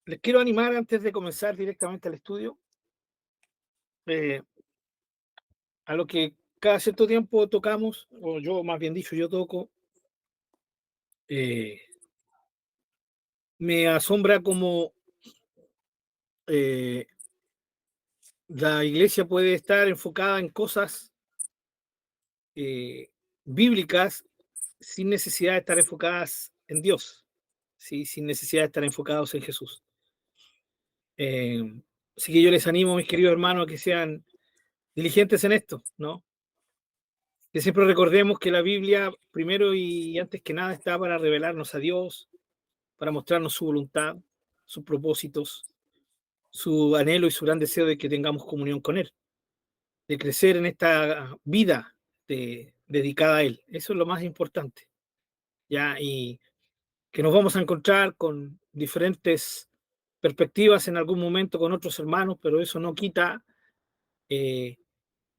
Les quiero animar antes de comenzar directamente al estudio, eh, a lo que cada cierto tiempo tocamos, o yo más bien dicho, yo toco. eh, Me asombra cómo eh, la iglesia puede estar enfocada en cosas eh, bíblicas sin necesidad de estar enfocadas en Dios, ¿sí? Sin necesidad de estar enfocados en Jesús. Eh, Así que yo les animo, mis queridos hermanos, a que sean diligentes en esto, ¿no? Que siempre recordemos que la Biblia, primero y antes que nada, está para revelarnos a Dios, para mostrarnos su voluntad, sus propósitos, su anhelo y su gran deseo de que tengamos comunión con Él, de crecer en esta vida dedicada a Él. Eso es lo más importante, ¿ya? Y que nos vamos a encontrar con diferentes perspectivas en algún momento con otros hermanos, pero eso no quita eh,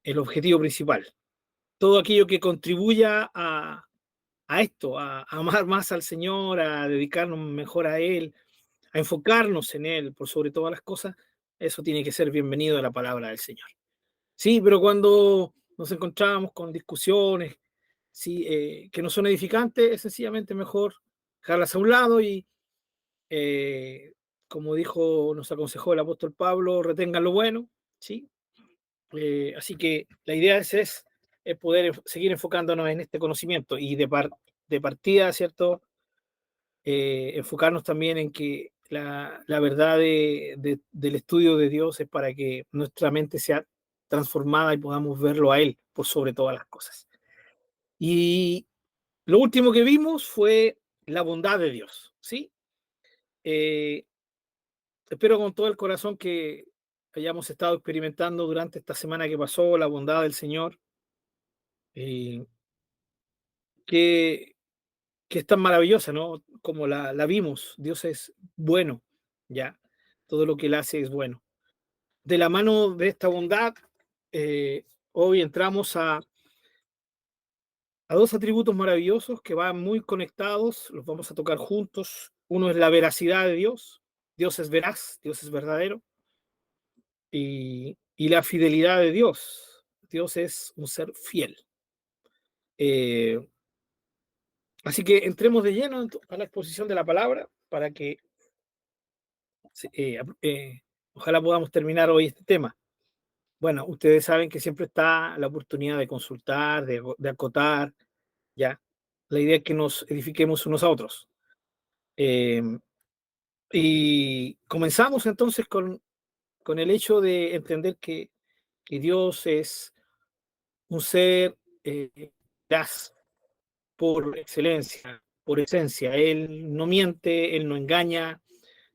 el objetivo principal. Todo aquello que contribuya a esto, a amar más al Señor, a dedicarnos mejor a Él, a enfocarnos en Él por sobre todas las cosas, eso tiene que ser bienvenido a la palabra del Señor. Sí, pero cuando nos encontramos con discusiones, sí, que no son edificantes, es sencillamente mejor dejarlas a un lado y, eh, como dijo, nos aconsejó el apóstol Pablo, retengan lo bueno, ¿sí? Así que la idea es poder seguir enfocándonos en este conocimiento y de partida, ¿cierto? Enfocarnos también en que la verdad del estudio de Dios es para que nuestra mente sea transformada y podamos verlo a Él por sobre todas las cosas. Y lo último que vimos fue la bondad de Dios, ¿sí? Eh, Espero con todo el corazón que hayamos estado experimentando durante esta semana que pasó la bondad del Señor, eh, que, que es tan maravillosa, ¿no? Como la vimos, Dios es bueno, ¿ya? Todo lo que Él hace es bueno. De la mano de esta bondad, hoy entramos a dos atributos maravillosos que van muy conectados, los vamos a tocar juntos. Uno es la veracidad de Dios, Dios es veraz, Dios es verdadero, y la fidelidad de Dios, Dios es un ser fiel. Eh, Así que entremos de lleno a la exposición de la palabra para que ojalá podamos terminar hoy este tema. Bueno, ustedes saben que siempre está la oportunidad de consultar, de acotar, ¿ya? La idea es que nos edifiquemos unos a otros. Eh, y comenzamos entonces con el hecho de entender que Dios es un ser veraz por excelencia, por esencia. Él no miente, Él no engaña,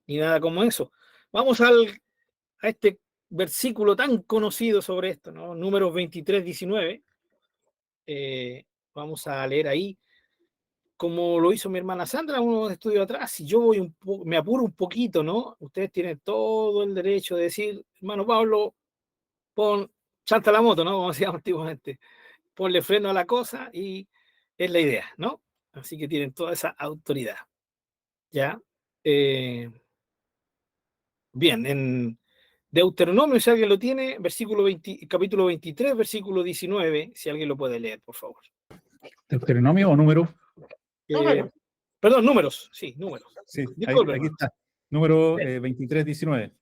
ni nada como eso. Vamos a este versículo tan conocido sobre esto, ¿no? Números 23, 19. Vamos a leer ahí, como lo hizo mi hermana Sandra unos estudios atrás. Si yo me apuro un poquito, ¿no? Ustedes tienen todo el derecho de decir, hermano Pablo, chanta la moto, ¿no? Como decíamos antiguamente, ponle freno a la cosa y es la idea, ¿no? Así que tienen toda esa autoridad, ¿ya? Eh, Bien, en Deuteronomio, si alguien lo tiene, capítulo 23, versículo 19, si alguien lo puede leer, por favor. ¿Deuteronomio o número? Perdón, números, sí, números. Sí, Disculpen, aquí está. Número sí. 23, 19.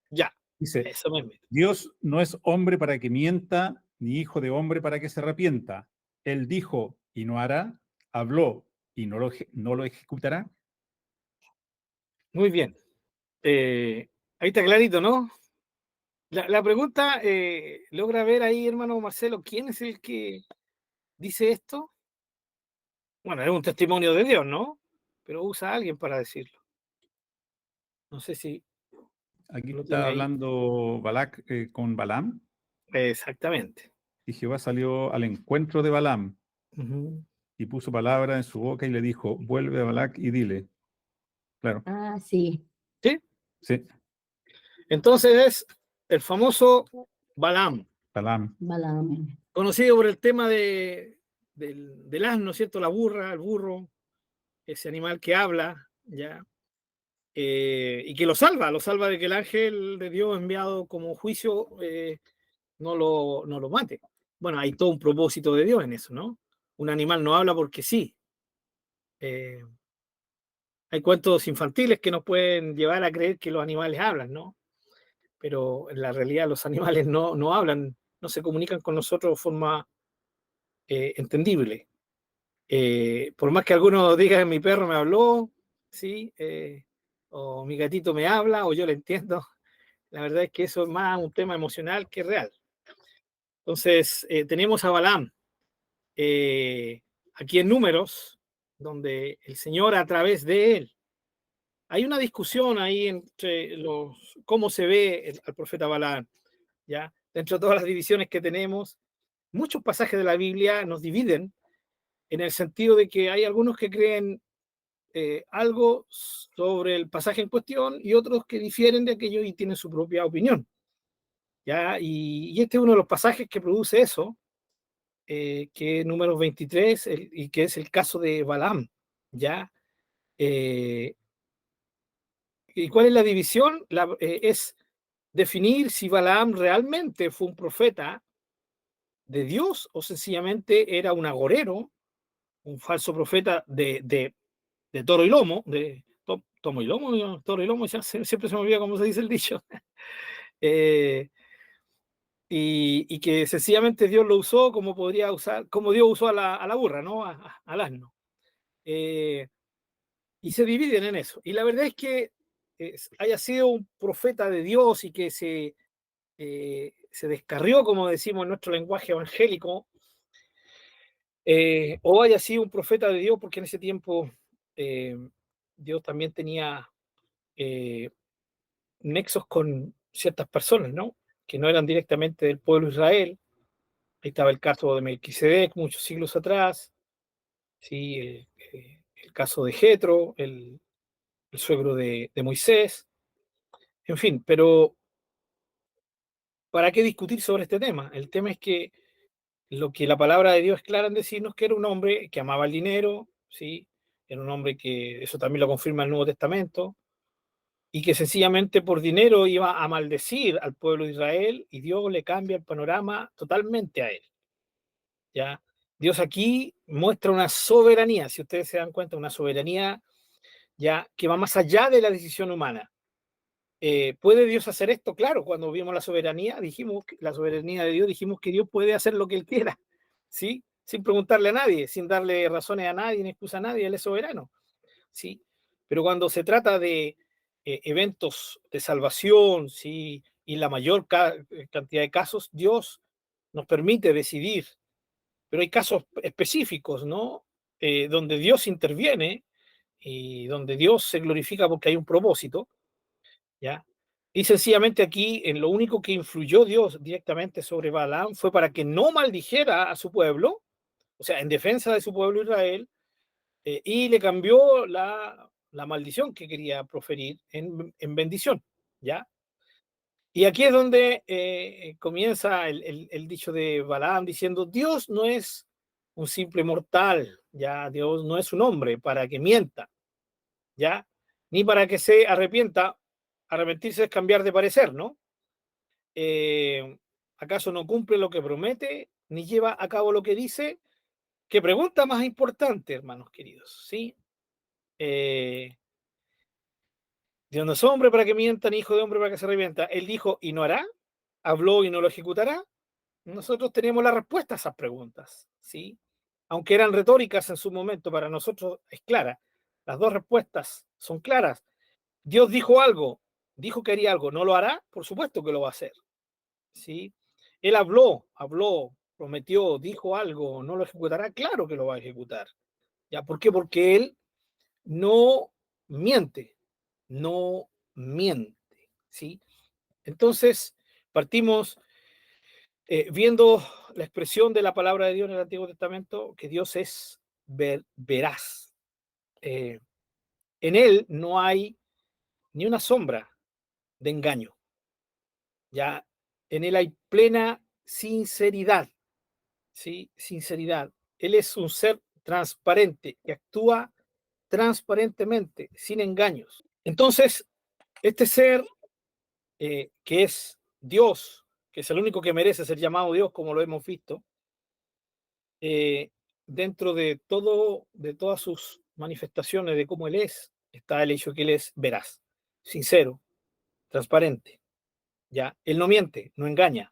Ya, Dice, eso mismo. Dios no es hombre para que mienta, ni hijo de hombre para que se arrepienta. Él dijo y no hará, habló y no lo ejecutará. Muy bien. Ahí está clarito, ¿no? La pregunta, ¿logra ver ahí, hermano Marcelo, quién es el que dice esto? Bueno, es un testimonio de Dios, ¿no? Pero usa a alguien para decirlo. No sé si Aquí lo está tiene ahí. hablando Balac con Balaam, Exactamente. y Jehová salió al encuentro de Balaam Uh-huh. y puso palabra en su boca y le dijo, vuelve a Balac y dile. Claro. Ah, sí. ¿Sí? Sí, Entonces es el famoso Balaam, Balaam. Balaam. conocido por el tema del asno, ¿cierto? La burra, el burro, ese animal que habla, ¿ya? y que lo salva de que el ángel de Dios enviado como juicio no lo mate. Bueno, hay todo un propósito de Dios en eso, ¿no? Un animal no habla porque sí. Eh, Hay cuentos infantiles que nos pueden llevar a creer que los animales hablan, ¿no? Pero en la realidad los animales no hablan, no se comunican con nosotros de forma entendible. Por más que algunos digan mi perro me habló, ¿sí? O mi gatito me habla, o yo le entiendo, la verdad es que eso es más un tema emocional que real. Entonces, tenemos a Balaam aquí en Números, donde el Señor a través de él, hay una discusión ahí entre cómo se ve al profeta Balaam, ¿ya? Dentro de todas las divisiones que tenemos, muchos pasajes de la Biblia nos dividen en el sentido de que hay algunos que creen algo sobre el pasaje en cuestión y otros que difieren de aquello y tienen su propia opinión, ¿ya? Y este es uno de los pasajes que produce eso, que es número 23, y que es el caso de Balaam, ¿ya? ¿Y cuál es la división? Es definir si Balaam realmente fue un profeta de Dios o sencillamente era un agorero, un falso profeta de toro y lomo, tomo y lomo, toro y lomo, ya siempre se me olvida cómo se dice el dicho. eh, y que sencillamente Dios lo usó como podría usar, como Dios usó a la burra, ¿no? Al asno. Eh, y se dividen en eso. Y la verdad es que haya sido un profeta de Dios y que se descarrió, como decimos en nuestro lenguaje evangélico, o haya sido un profeta de Dios, porque en ese tiempo Dios también tenía eh, nexos con ciertas personas, ¿no? Que no eran directamente del pueblo de Israel. Ahí estaba el caso de Melquisedec muchos siglos atrás, ¿sí? El caso de Jetro, el suegro de Moisés, en fin, pero ¿para qué discutir sobre este tema? El tema es que lo que la palabra de Dios es clara en decirnos que era un hombre que amaba el dinero, ¿sí? Era un hombre que, eso también lo confirma el Nuevo Testamento, y que sencillamente por dinero iba a maldecir al pueblo de Israel y Dios le cambia el panorama totalmente a él, ¿ya? Dios aquí muestra una soberanía, si ustedes se dan cuenta, una soberanía ya que va más allá de la decisión humana. ¿Puede Dios hacer esto? Claro, cuando vimos la soberanía, dijimos, la soberanía de Dios, dijimos que Dios puede hacer lo que Él quiera, ¿sí? Sin preguntarle a nadie, sin darle razones a nadie, ni excusa a nadie, Él es soberano, ¿sí? Pero cuando se trata de eventos de salvación, ¿sí? Y la mayor cantidad de casos, Dios nos permite decidir, pero hay casos específicos, ¿no? Donde Dios interviene y donde Dios se glorifica porque hay un propósito, ¿ya? Y sencillamente aquí, en lo único que influyó Dios directamente sobre Balaam fue para que no maldijera a su pueblo, o sea, en defensa de su pueblo Israel, y le cambió la maldición que quería proferir en bendición, ¿ya? Y aquí es donde comienza el dicho de Balaam diciendo, Dios no es un simple mortal, ¿ya? Dios no es un hombre para que mienta, ¿ya? Ni para que se arrepienta. Arrepentirse es cambiar de parecer, ¿no? ¿Acaso no cumple lo que promete, ni lleva a cabo lo que dice? ¿Qué pregunta más importante, hermanos queridos? ¿Sí? Dios no es hombre para que mienta, ni hijo de hombre para que se arrepienta. Él dijo y no hará, habló y no lo ejecutará. Nosotros tenemos la respuesta a esas preguntas, ¿sí? Aunque eran retóricas en su momento, para nosotros es clara. Las dos respuestas son claras. Dios dijo algo, dijo que haría algo, ¿no lo hará? Por supuesto que lo va a hacer, ¿sí? Él habló, prometió, dijo algo, ¿no lo ejecutará? Claro que lo va a ejecutar. ¿Ya? ¿Por qué? Porque él no miente, no miente, ¿sí? Entonces, partimos viendo la expresión de la palabra de Dios en el Antiguo Testamento, que Dios es veraz. Eh, en él no hay ni una sombra de engaño, ya en él hay plena sinceridad, ¿sí? Sinceridad. Él es un ser transparente que actúa transparentemente, sin engaños. Entonces, este ser que es Dios, que es el único que merece ser llamado Dios, como lo hemos visto, dentro de todas sus manifestaciones de cómo Él es, está el hecho que Él es veraz, sincero, transparente. ¿Ya? Él no miente, no engaña.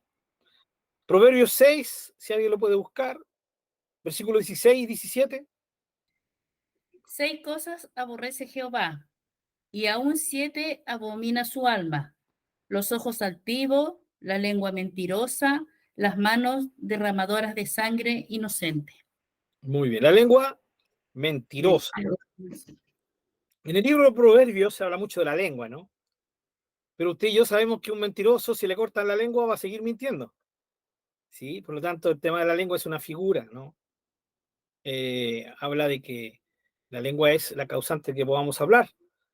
Proverbios 6, si alguien lo puede buscar, versículos 16 y 17. 6 cosas aborrece Jehová, y aún 7 abomina su alma: los ojos altivos, la lengua mentirosa, las manos derramadoras de sangre inocente. Muy bien, la lengua mentirosa. En el libro de Proverbios se habla mucho de la lengua, ¿no? Pero usted y yo sabemos que un mentiroso, si le cortan la lengua, va a seguir mintiendo. ¿Sí? Por lo tanto, el tema de la lengua es una figura, ¿no? Habla de que la lengua es la causante que podamos hablar.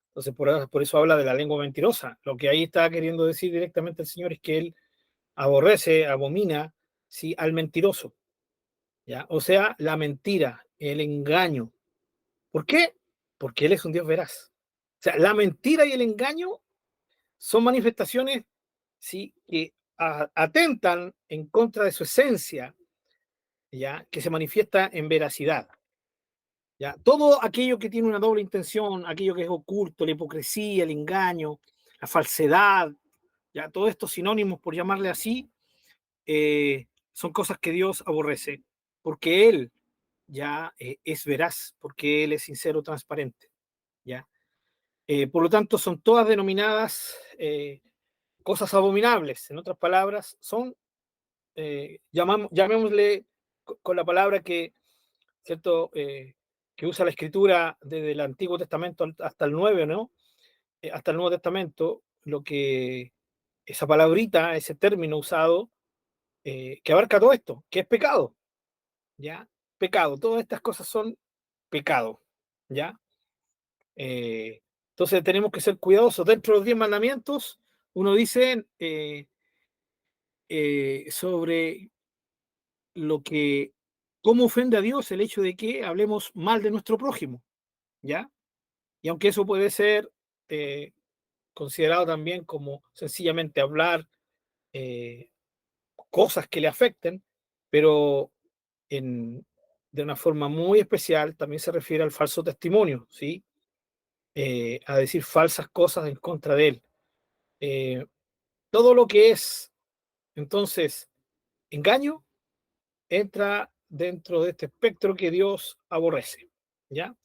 Entonces, por eso habla de la lengua mentirosa. Lo que ahí está queriendo decir directamente el Señor es que Él aborrece, abomina, ¿sí?, al mentiroso. ¿Ya? O sea, la mentira, el engaño. ¿Por qué? Porque Él es un Dios veraz. O sea, la mentira y el engaño son manifestaciones, ¿sí?, que atentan en contra de su esencia, ¿ya?, que se manifiesta en veracidad. ¿Ya? Todo aquello que tiene una doble intención, aquello que es oculto, la hipocresía, el engaño, la falsedad, ¿ya?, todos estos sinónimos, por llamarle así, son cosas que Dios aborrece, porque Él ya es veraz, porque Él es sincero, transparente. ¿Ya? Por lo tanto, son todas denominadas cosas abominables. En otras palabras, son, llamémosle con la palabra que, ¿cierto?, que usa la escritura desde el Antiguo Testamento hasta el Nuevo, ¿no? Hasta el Nuevo Testamento, lo que esa palabrita, ese término usado, que abarca todo esto, que es pecado, ¿ya? Pecado, todas estas cosas son pecado, ¿ya? Entonces tenemos que ser cuidadosos. Dentro de los 10 mandamientos, uno dice sobre lo que, cómo ofende a Dios el hecho de que hablemos mal de nuestro prójimo, ¿ya? Y aunque eso puede ser eh, considerado también como sencillamente hablar eh, cosas que le afecten, pero en, de una forma muy especial también se refiere al falso testimonio, ¿sí? A decir falsas cosas en contra de él. Eh, Todo lo que es, entonces, engaño, entra dentro de este espectro que Dios aborrece, ¿ya?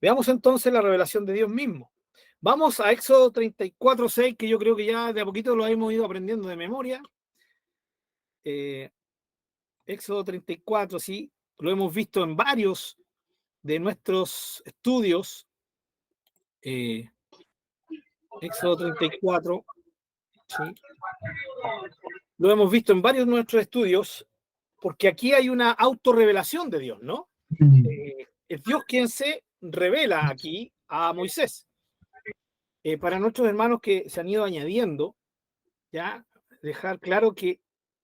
Veamos entonces la revelación de Dios mismo. Vamos a Éxodo 34:6, que yo creo que ya de a poquito lo hemos ido aprendiendo de memoria. Éxodo 34, sí, lo hemos visto en varios de nuestros estudios. Éxodo 34, sí, lo hemos visto en varios de nuestros estudios, porque aquí hay una autorrevelación de Dios, ¿no? Es Dios quien se revela aquí a Moisés. Para nuestros hermanos que se han ido añadiendo, ya dejar claro que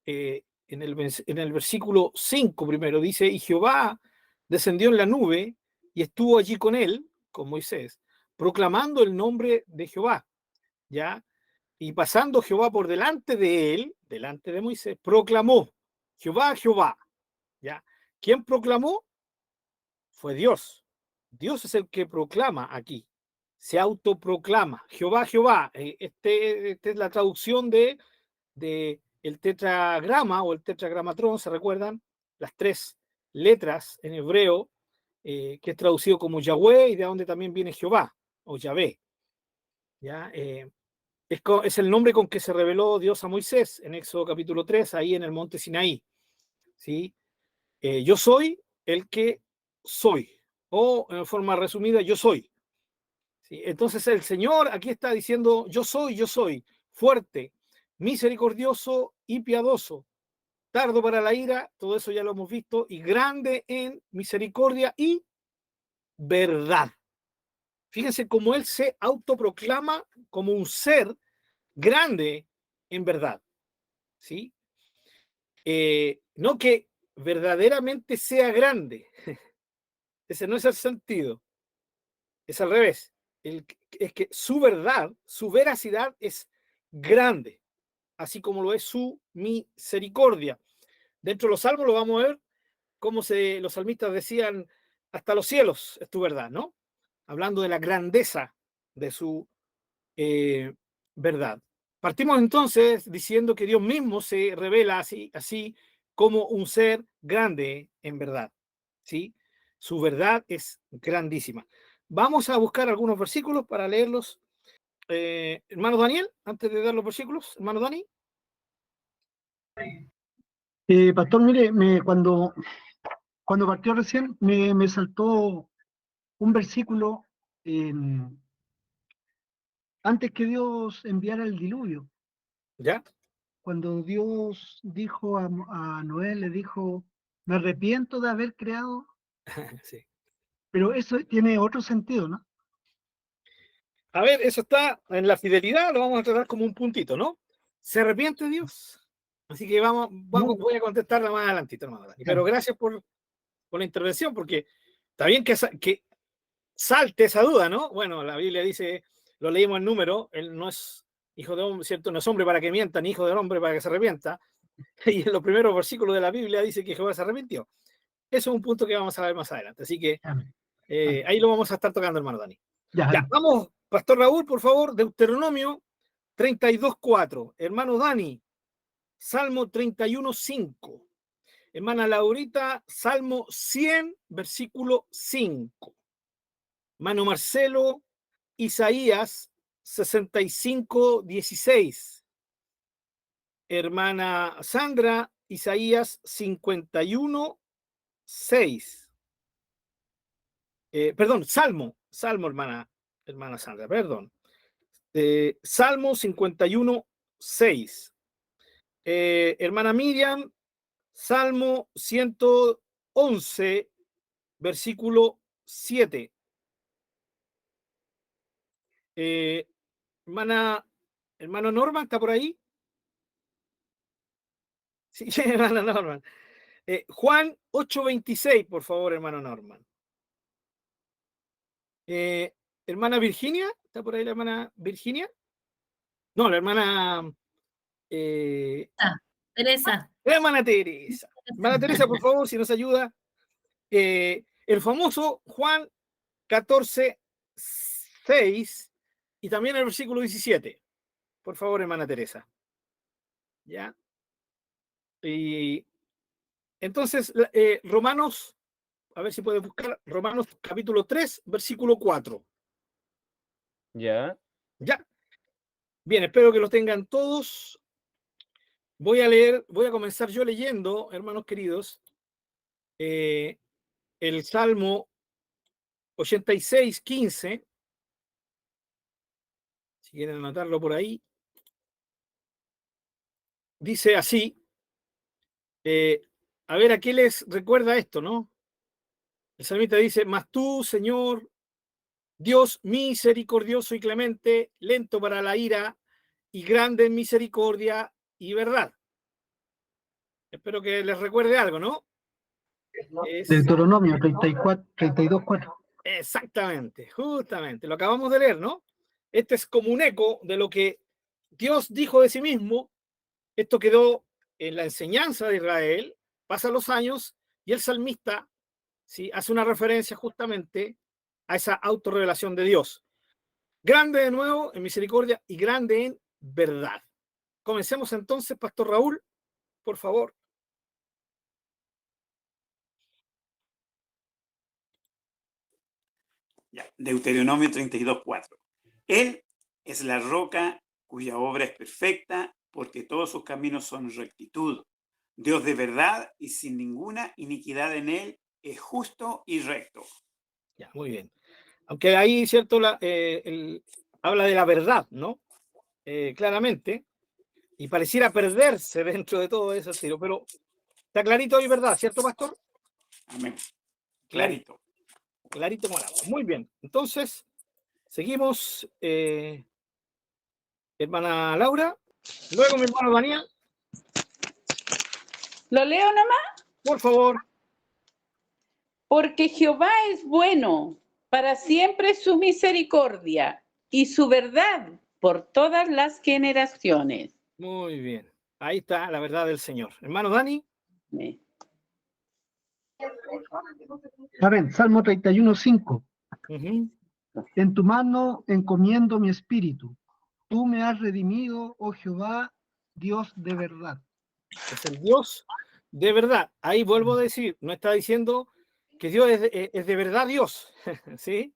en el versículo 5 primero dice, y Jehová descendió en la nube y estuvo allí con él, con Moisés, proclamando el nombre de Jehová, ¿ya? Y pasando Jehová por delante de él, delante de Moisés, proclamó, Jehová, Jehová, ¿ya? ¿Quién proclamó? Fue Dios. Dios es el que proclama aquí, se autoproclama, Jehová, Jehová. Esta es la traducción de el tetragrama o el tetragramatrón, ¿se recuerdan? Las 3 letras en hebreo, que es traducido como Yahweh y de donde también viene Jehová o Yahvé. ¿Ya? Es el nombre con que se reveló Dios a Moisés en Éxodo capítulo 3, ahí en el monte Sinaí. ¿Sí? Yo soy el que soy, o en forma resumida, yo soy. ¿Sí? Entonces el Señor aquí está diciendo, yo soy, fuerte, misericordioso y piadoso, tardo para la ira, todo eso ya lo hemos visto, y grande en misericordia y verdad. Fíjense cómo Él se autoproclama como un ser grande en verdad. ¿Sí? No que verdaderamente sea grande, ese no es el sentido, es al revés. es que su verdad, su veracidad es grande, así como lo es su misericordia. Dentro de los salmos lo vamos a ver cómo los salmistas decían, hasta los cielos es tu verdad, ¿no? Hablando de la grandeza de su verdad. Partimos entonces diciendo que Dios mismo se revela así como un ser grande en verdad, ¿sí? Su verdad es grandísima. Vamos a buscar algunos versículos para leerlos. Hermano Daniel, antes de dar los versículos, hermano Dani. Pastor, mire, cuando partió recién me saltó un versículo antes que Dios enviara el diluvio. ¿Ya? Cuando Dios dijo a Noé, le dijo, me arrepiento de haber creado, Sí. pero eso tiene otro sentido, ¿no? A ver, eso está en la fidelidad, lo vamos a tratar como un puntito, ¿no? ¿Se arrepiente Dios? Así que voy a contestarla más adelantito, hermano Dani. Pero gracias por la intervención, porque está bien que salte esa duda, ¿no? Bueno, la Biblia dice, lo leímos en Número, él no es hijo de hombre, ¿cierto? No es hombre para que mienta, ni hijo del hombre para que se arrepienta. Y en los primeros versículos de la Biblia dice que Jehová se arrepintió. Eso es un punto que vamos a ver más adelante. Así que ahí lo vamos a estar tocando, hermano Dani. Ya, vamos, Pastor Raúl, por favor, Deuteronomio 32:4. Hermano Dani, Salmo 31:5. Hermana Laurita, Salmo 100, versículo 5. Mano Marcelo, Isaías 65:16. Hermana Sandra, Isaías 51:6. Perdón, Salmo, hermana Sandra, perdón. Salmo 51:6. Hermana Miriam, Salmo 111, versículo 7. Hermano Norman, ¿está por ahí? Sí, hermano Norman. Juan 8:26, por favor, hermano Norman. Hermana Virginia, ¿está por ahí la hermana Virginia? No, la hermana Teresa. Hermana Teresa. Hermana Teresa, por favor, si nos ayuda. El famoso Juan 14:6 y también el versículo 17. Por favor, hermana Teresa. ¿Ya? Y entonces, Romanos, a ver si puedes buscar, Romanos capítulo 3, versículo 4. Ya. Ya. Bien, espero que lo tengan todos. Voy a comenzar yo leyendo, hermanos queridos, el Salmo 86:15. Si quieren anotarlo por ahí. Dice así. A ver, ¿a qué les recuerda esto, no? El salmista dice, mas tú, Señor, Dios misericordioso y clemente, lento para la ira y grande en misericordia y verdad. Espero que les recuerde algo, ¿no? Deuteronomio 32:4. Exactamente, justamente, lo acabamos de leer, ¿no? Este es como un eco de lo que Dios dijo de sí mismo. Esto quedó en la enseñanza de Israel, pasan los años y el salmista, ¿sí?, hace una referencia justamente a esa autorrevelación de Dios. Grande de nuevo en misericordia y grande en verdad. Comencemos entonces, Pastor Raúl, por favor. Ya, Deuteronomio 32:4. Él es la roca cuya obra es perfecta, porque todos sus caminos son rectitud. Dios de verdad y sin ninguna iniquidad en él, es justo y recto. Ya, muy bien. Aunque ahí, cierto, habla de la verdad, ¿no? Claramente, y pareciera perderse dentro de todo ese estilo, pero está clarito y verdad, ¿cierto, Pastor? Amén. Clarito. Clarito como el agua. Muy bien. Entonces, seguimos, hermana Laura. Luego mi hermano Daniel. ¿Lo leo nomás? Por favor. Porque Jehová es bueno, Para siempre es su misericordia y su verdad por todas las generaciones. Muy bien. Ahí está la verdad del Señor. Hermano Dani. Amén. Amén. Salmo 31:5. Ujú. En tu mano encomiendo mi espíritu. Tú me has redimido, oh Jehová, Dios de verdad. Es el Dios de verdad. Ahí vuelvo a decir, no está diciendo que Dios es de verdad Dios, ¿sí?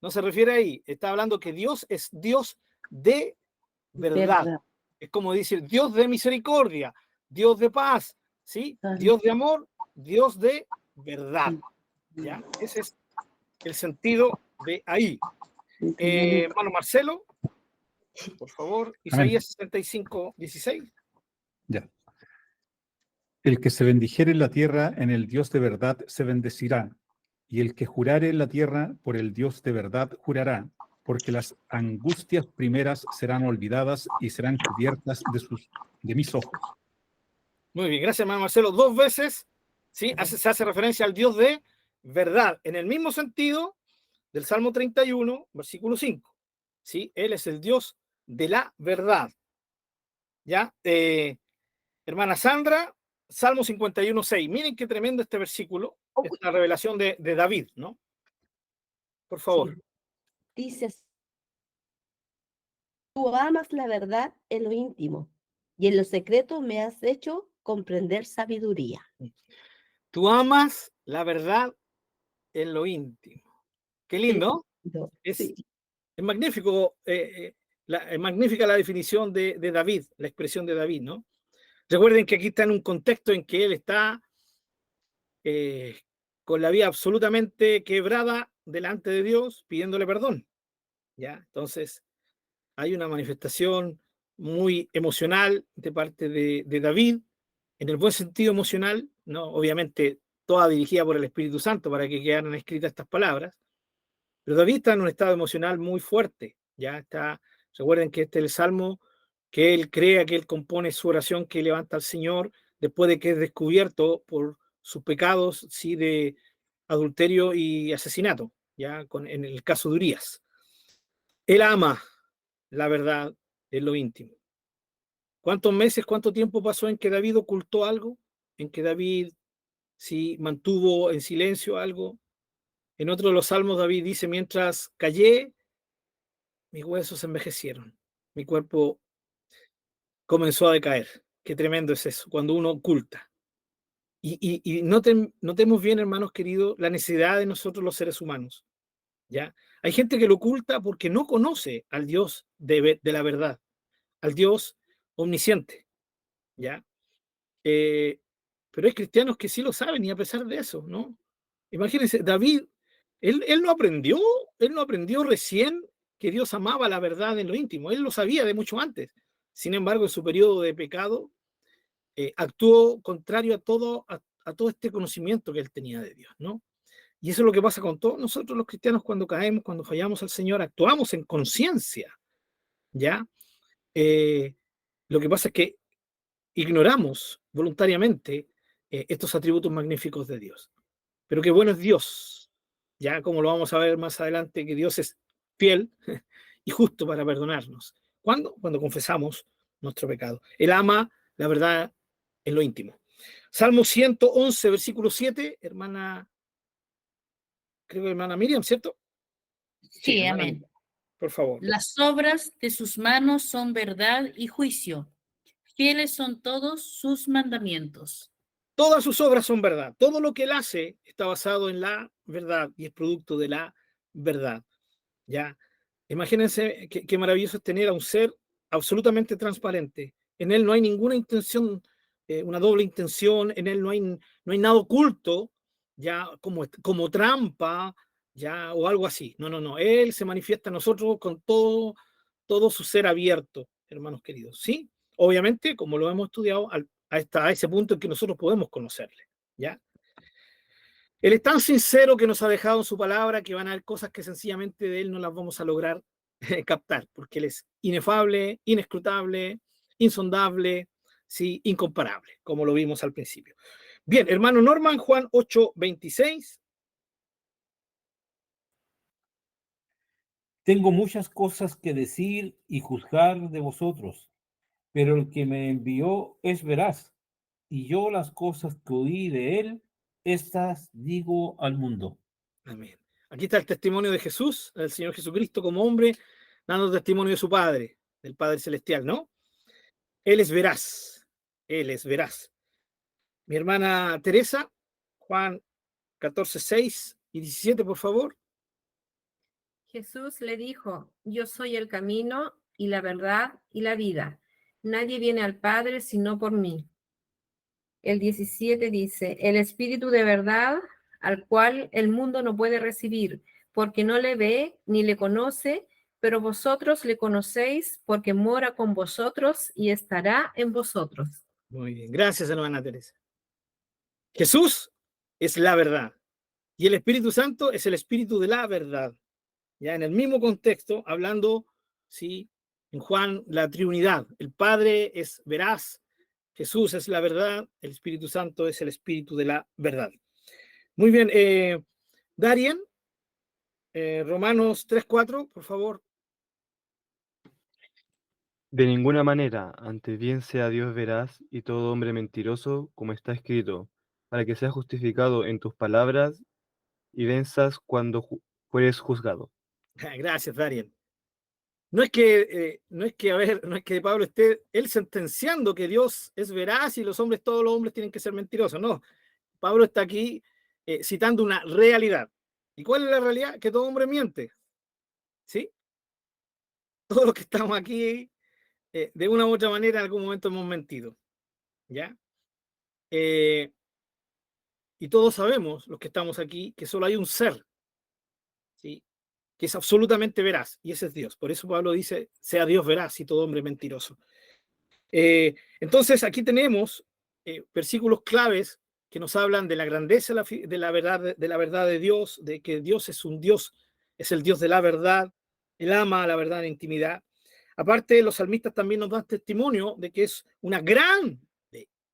No se refiere ahí. Está hablando que Dios es Dios de verdad. Verdad. Es como decir Dios de misericordia, Dios de paz, ¿sí? Ajá. Dios de amor, Dios de verdad. ¿Ya? Ese es el sentido de ahí. Hermano Marcelo, por favor, Isaías 65:16. Ya. El que se bendijere en la tierra, en el Dios de verdad se bendecirá. Y el que jurare en la tierra, por el Dios de verdad jurará, porque las angustias primeras serán olvidadas y serán cubiertas de mis ojos. Muy bien, gracias, hermano Marcelo. 2 veces, ¿sí? Se hace referencia al Dios de verdad, en el mismo sentido del Salmo 31, versículo 5. ¿Sí? Él es el Dios de la verdad. ¿Ya? Hermana Sandra, Salmo 51:6. Miren qué tremendo este versículo, esta revelación de David, ¿no? Por favor. Sí. Dice, tú amas la verdad en lo íntimo y en lo secreto me has hecho comprender sabiduría. Tú amas la verdad en lo íntimo. Qué lindo. Es Sí. Es magnífico, es magnífica la definición de David, la expresión de David, ¿no? Recuerden que aquí está en un contexto en que él está con la vida absolutamente quebrada delante de Dios, pidiéndole perdón, ¿ya? Entonces, hay una manifestación muy emocional de parte de David, en el buen sentido emocional, ¿no? Obviamente, toda dirigida por el Espíritu Santo para que quedaran escritas estas palabras. Pero David está en un estado emocional muy fuerte, ya está, recuerden que este es el salmo que él crea, que él compone su oración que levanta al Señor después de que es descubierto por sus pecados, sí, de adulterio y asesinato, ya en el caso de Urías. Él ama la verdad en lo íntimo. ¿Cuántos meses, cuánto tiempo pasó en que David ocultó algo? En que David sí mantuvo en silencio algo. En otro de los salmos David dice, mientras callé, mis huesos se envejecieron, mi cuerpo comenzó a decaer. Qué tremendo es eso, cuando uno oculta. Y notemos bien, hermanos queridos, la necesidad de nosotros los seres humanos. ¿Ya? Hay gente que lo oculta porque no conoce al Dios de la verdad, al Dios omnisciente. ¿Ya? Pero hay cristianos que sí lo saben y a pesar de eso, ¿no? Imagínense, David, él no aprendió recién que Dios amaba la verdad en lo íntimo, él lo sabía de mucho antes. Sin embargo, en su periodo de pecado, actuó contrario a todo este conocimiento que él tenía de Dios, ¿no? Y eso es lo que pasa con todos nosotros los cristianos cuando caemos, cuando fallamos al Señor, actuamos en conciencia, ¿ya? Lo que pasa es que ignoramos voluntariamente estos atributos magníficos de Dios. Pero qué bueno es Dios, ya como lo vamos a ver más adelante, que Dios es fiel y justo para perdonarnos. ¿Cuándo? Cuando confesamos nuestro pecado. Él ama la verdad en lo íntimo. Salmo 111, versículo 7, hermana, creo que hermana Miriam, ¿cierto? Sí, hermana amén. Miriam, por favor. Las obras de sus manos son verdad y juicio. Fieles son todos sus mandamientos. Todas sus obras son verdad. Todo lo que él hace está basado en la verdad y es producto de la verdad. ¿Ya? Imagínense qué maravilloso es tener a un ser absolutamente transparente. En él no hay ninguna intención, una doble intención, en él no hay nada oculto, ya como trampa, ya, o algo así. No. Él se manifiesta a nosotros con todo su ser abierto, hermanos queridos. ¿Sí? Obviamente, como lo hemos estudiado, a ese punto en que nosotros podemos conocerle. ¿Ya? Él es tan sincero que nos ha dejado en su palabra que van a haber cosas que sencillamente de él no las vamos a lograr captar, porque él es inefable, inescrutable, insondable, sí, incomparable, como lo vimos al principio. Bien, hermano Norman, Juan 8:26. Tengo muchas cosas que decir y juzgar de vosotros, pero el que me envió es veraz, y yo las cosas que oí de él, estas digo al mundo. Amén. Aquí está el testimonio de Jesús, del Señor Jesucristo como hombre, dando testimonio de su Padre, del Padre Celestial, ¿no? Él es veraz, Él es veraz. Mi hermana Teresa, Juan 14, 6 y 17, por favor. Jesús le dijo, yo soy el camino y la verdad y la vida. Nadie viene al Padre sino por mí. El 17 dice, el Espíritu de verdad, al cual el mundo no puede recibir, porque no le ve ni le conoce, pero vosotros le conocéis porque mora con vosotros y estará en vosotros. Muy bien, gracias, hermana Teresa. Jesús es la verdad y el Espíritu Santo es el Espíritu de la verdad. Ya en el mismo contexto, hablando, sí, en Juan, la Trinidad. El Padre es veraz, Jesús es la verdad, el Espíritu Santo es el Espíritu de la verdad. Muy bien, Darien, Romanos 3:4, por favor. De ninguna manera, antes bien sea Dios veraz y todo hombre mentiroso, como está escrito, para que seas justificado en tus palabras y venzas cuando fueres juzgado. Gracias, Darien. No es que, no es que Pablo esté él sentenciando que Dios es veraz y todos los hombres tienen que ser mentirosos. No, Pablo está aquí citando una realidad. ¿Y cuál es la realidad? Que todo hombre miente. ¿Sí? Todos los que estamos aquí, de una u otra manera, en algún momento hemos mentido. ¿Ya? Y todos sabemos, los que estamos aquí, que solo hay un ser, ¿sí? Que es absolutamente veraz, y ese es Dios. Por eso Pablo dice, sea Dios veraz y todo hombre mentiroso. Entonces, aquí tenemos versículos claves que nos hablan de la grandeza de la verdad de Dios, de que Dios es un Dios, es el Dios de la verdad, Él ama la verdad en intimidad. Aparte, los salmistas también nos dan testimonio de que es una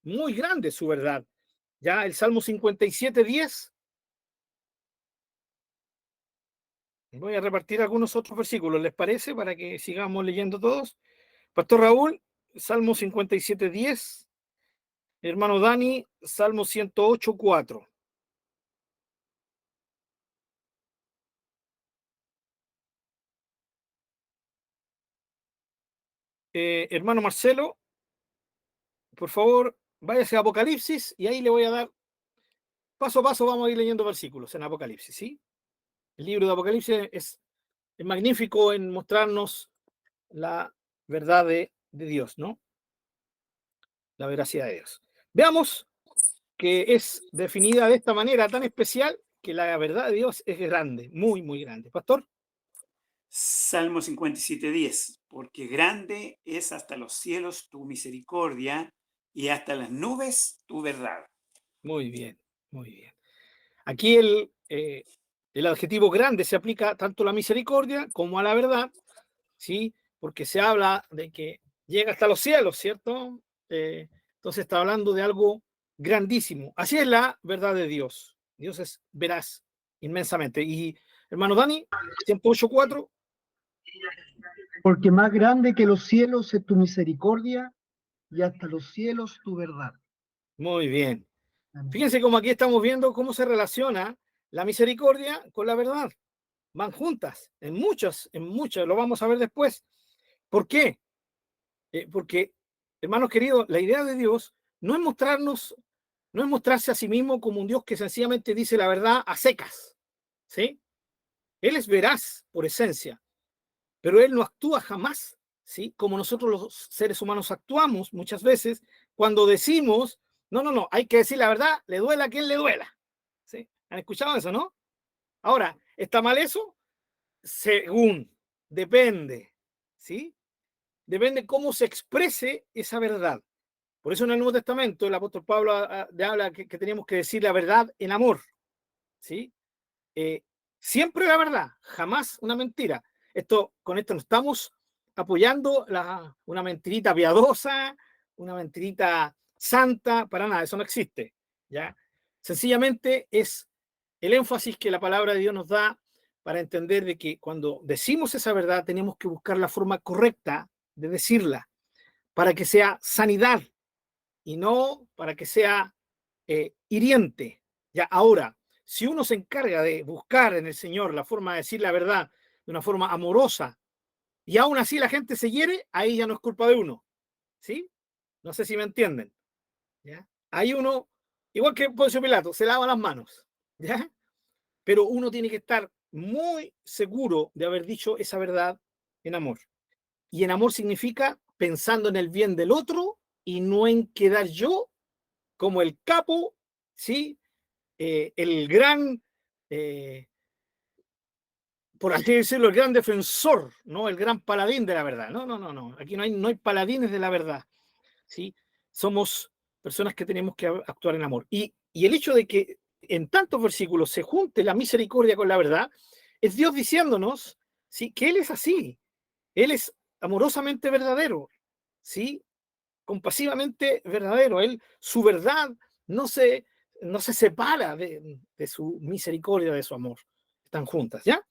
muy grande su verdad. Ya el Salmo 57:10. Voy a repartir algunos otros versículos, ¿les parece? Para que sigamos leyendo todos. Pastor Raúl, Salmo 57:10. Hermano Dani, Salmo 108:4. Hermano Marcelo, por favor, váyase a Apocalipsis y ahí le voy a dar, paso a paso vamos a ir leyendo versículos en Apocalipsis, ¿sí? El libro de Apocalipsis es magnífico en mostrarnos la verdad de Dios, ¿no? La veracidad de Dios. Veamos que es definida de esta manera tan especial que la verdad de Dios es grande, muy, muy grande. Pastor. Salmo 57:10, porque grande es hasta los cielos tu misericordia y hasta las nubes tu verdad. Muy bien, muy bien. Aquí el adjetivo grande se aplica tanto a la misericordia como a la verdad, ¿sí? Porque se habla de que llega hasta los cielos, ¿cierto? Entonces está hablando de algo grandísimo. Así es la verdad de Dios. Dios es veraz inmensamente. Y hermano Dani, 108:4. Porque más grande que los cielos es tu misericordia y hasta los cielos tu verdad. Muy bien. Amén. Fíjense cómo aquí estamos viendo cómo se relaciona la misericordia con la verdad. Van juntas, en muchas, lo vamos a ver después. ¿Por qué? Porque, hermanos queridos, la idea de Dios no es mostrarse a sí mismo como un Dios que sencillamente dice la verdad a secas, ¿sí? Él es veraz por esencia, pero Él no actúa jamás, ¿sí? Como nosotros los seres humanos actuamos muchas veces cuando decimos, no, hay que decir la verdad, le duela a quien le duela, ¿sí? ¿Han escuchado eso, no? Ahora, ¿está mal eso? Según, depende, ¿sí? Depende cómo se exprese esa verdad. Por eso en el Nuevo Testamento el apóstol Pablo habla que tenemos que decir la verdad en amor, ¿sí? Siempre la verdad, jamás una mentira. Con esto no estamos apoyando una mentirita piadosa, una mentirita santa, para nada, eso no existe, ¿ya? Sencillamente es el énfasis que la palabra de Dios nos da para entender de que cuando decimos esa verdad tenemos que buscar la forma correcta de decirla para que sea sanidad y no para que sea hiriente. Ya ahora, si uno se encarga de buscar en el Señor la forma de decir la verdad de una forma amorosa y aún así la gente se hiere, ahí ya no es culpa de uno. ¿Sí? No sé si me entienden. ¿Ya? Ahí uno, igual que Poncio Pilato, se lava las manos. ¿Ya? Pero uno tiene que estar muy seguro de haber dicho esa verdad en amor. Y en amor significa pensando en el bien del otro y no en quedar yo como el capo, ¿sí? El gran, por así decirlo, el gran defensor, ¿no? El gran paladín de la verdad. No, no, no, no. Aquí no hay paladines de la verdad, ¿sí? Somos personas que tenemos que actuar en amor. Y el hecho de que en tantos versículos se junte la misericordia con la verdad, es Dios diciéndonos, ¿sí? Que Él es así. Él es amorosamente verdadero, ¿sí? Compasivamente verdadero. Él, su verdad no se separa de su misericordia, de su amor. Están juntas, ¿ya?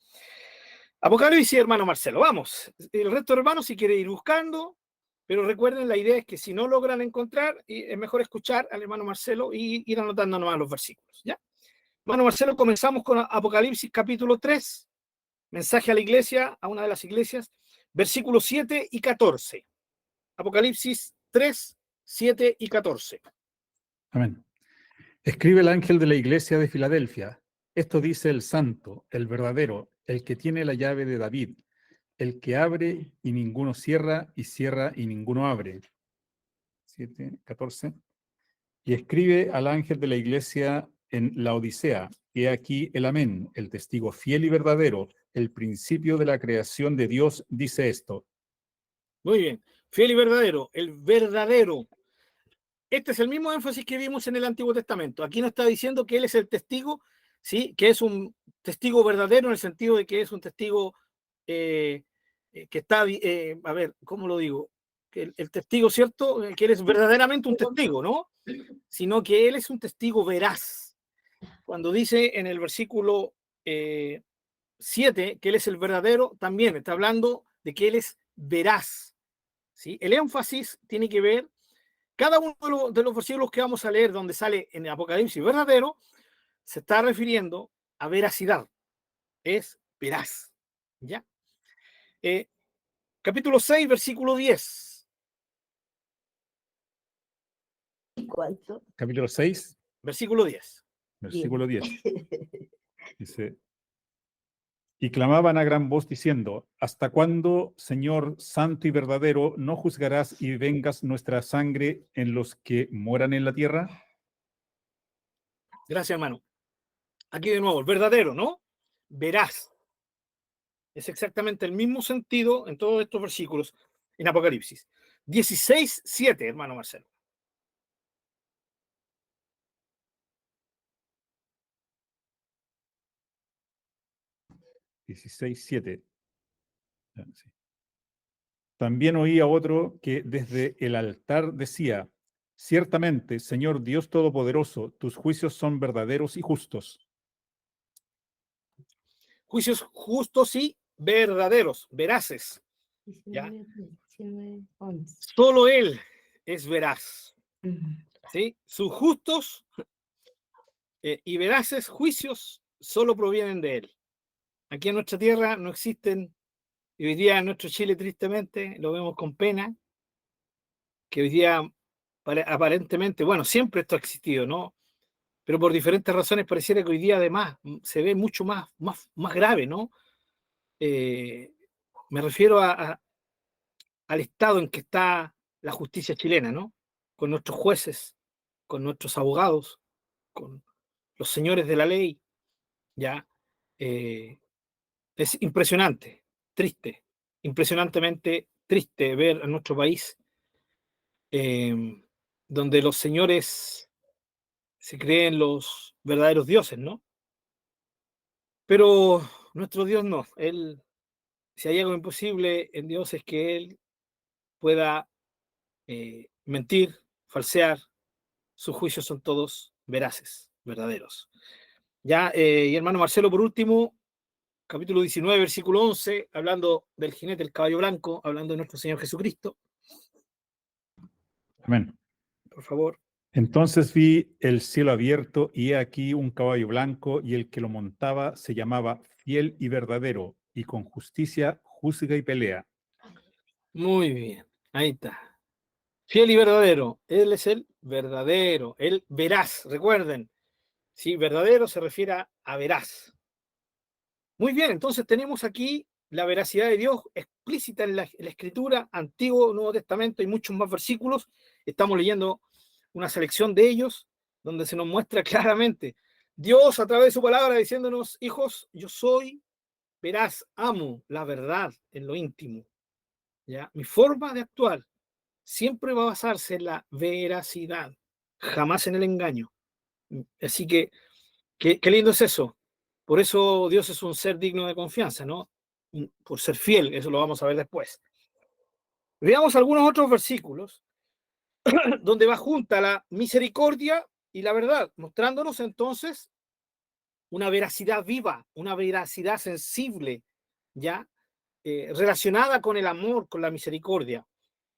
Apocalipsis, hermano Marcelo, vamos. El resto de hermanos, si quiere ir buscando, pero recuerden, la idea es que si no logran encontrar, es mejor escuchar al hermano Marcelo y ir anotando nomás los versículos, ¿ya? Hermano Marcelo, comenzamos con Apocalipsis capítulo 3, mensaje a la iglesia, a una de las iglesias, versículos 7 y 14. Apocalipsis 3, 7 y 14. Amén. Escribe el ángel de la iglesia de Filadelfia. Esto dice el santo, el verdadero, el que tiene la llave de David, el que abre y ninguno cierra, y cierra y ninguno abre. 7, 14. Y escribe al ángel de la iglesia en la Odisea. He aquí el amén, el testigo fiel y verdadero, el principio de la creación de Dios, dice esto. Muy bien. Fiel y verdadero, el verdadero. Este es el mismo énfasis que vimos en el Antiguo Testamento. Aquí nos está diciendo que Él es el testigo, ¿sí? Que es un testigo verdadero en el sentido de que es un testigo que está, a ver, ¿cómo lo digo? Que el testigo, ¿cierto? Que Él es verdaderamente un testigo, ¿no? Sino que Él es un testigo veraz. Cuando dice en el versículo 7 que Él es el verdadero, también está hablando de que Él es veraz, ¿sí? El énfasis tiene que ver. Cada uno de los versículos que vamos a leer donde sale en el Apocalipsis verdadero se está refiriendo a veracidad. Es veraz. ¿Ya? Capítulo 6, versículo 10. ¿Cuánto? Capítulo 6, Versículo 10. versículo 10. Dice, y clamaban a gran voz diciendo, ¿hasta cuándo, Señor santo y verdadero, no juzgarás y vengas nuestra sangre en los que moran en la tierra? Gracias, hermano. Aquí de nuevo, el verdadero, ¿no? Veraz. Es exactamente el mismo sentido en todos estos versículos en Apocalipsis. 16, 7, hermano Marcelo. 16, 7. Sí. También oía otro que desde el altar decía, ciertamente, Señor Dios Todopoderoso, tus juicios son verdaderos y justos. Juicios justos y verdaderos, veraces. ¿Ya? 19, 11. Solo Él es veraz. ¿Sí? Sus justos y veraces juicios solo provienen de Él. Aquí en nuestra tierra no existen, y hoy día en nuestro Chile tristemente lo vemos con pena, que hoy día aparentemente, bueno, siempre esto ha existido, ¿no? Pero por diferentes razones pareciera que hoy día además se ve mucho más grave, ¿no? Me refiero al estado en que está la justicia chilena, ¿no? Con nuestros jueces, con nuestros abogados, con los señores de la ley, ¿ya? Es impresionante, triste, impresionantemente triste ver a nuestro país donde los señores se creen los verdaderos dioses, ¿no? Pero nuestro Dios no. Él, si hay algo imposible en Dios es que Él pueda mentir, falsear. Sus juicios son todos veraces, verdaderos. Ya, y hermano Marcelo, por último, capítulo 19, versículo 11, hablando del jinete del caballo blanco, hablando de nuestro Señor Jesucristo. Amén. Por favor. Entonces vi el cielo abierto y he aquí un caballo blanco y el que lo montaba se llamaba Fiel y Verdadero y con justicia juzga y pelea. Muy bien, ahí está. Fiel y verdadero. Él es el verdadero, el veraz. Recuerden, sí, verdadero se refiere a veraz. Muy bien, entonces tenemos aquí la veracidad de Dios explícita en la Escritura, Antiguo, Nuevo Testamento y muchos más versículos. Estamos leyendo una selección de ellos donde se nos muestra claramente Dios a través de su palabra diciéndonos, hijos, yo soy veraz, amo la verdad en lo íntimo. ¿Ya? Mi forma de actuar siempre va a basarse en la veracidad, jamás en el engaño. Así que, qué lindo es eso. Por eso Dios es un ser digno de confianza, ¿no? Por ser fiel, eso lo vamos a ver después. Veamos algunos otros versículos donde va junta la misericordia y la verdad, mostrándonos entonces una veracidad viva, una veracidad sensible, ¿ya? Relacionada con el amor, con la misericordia,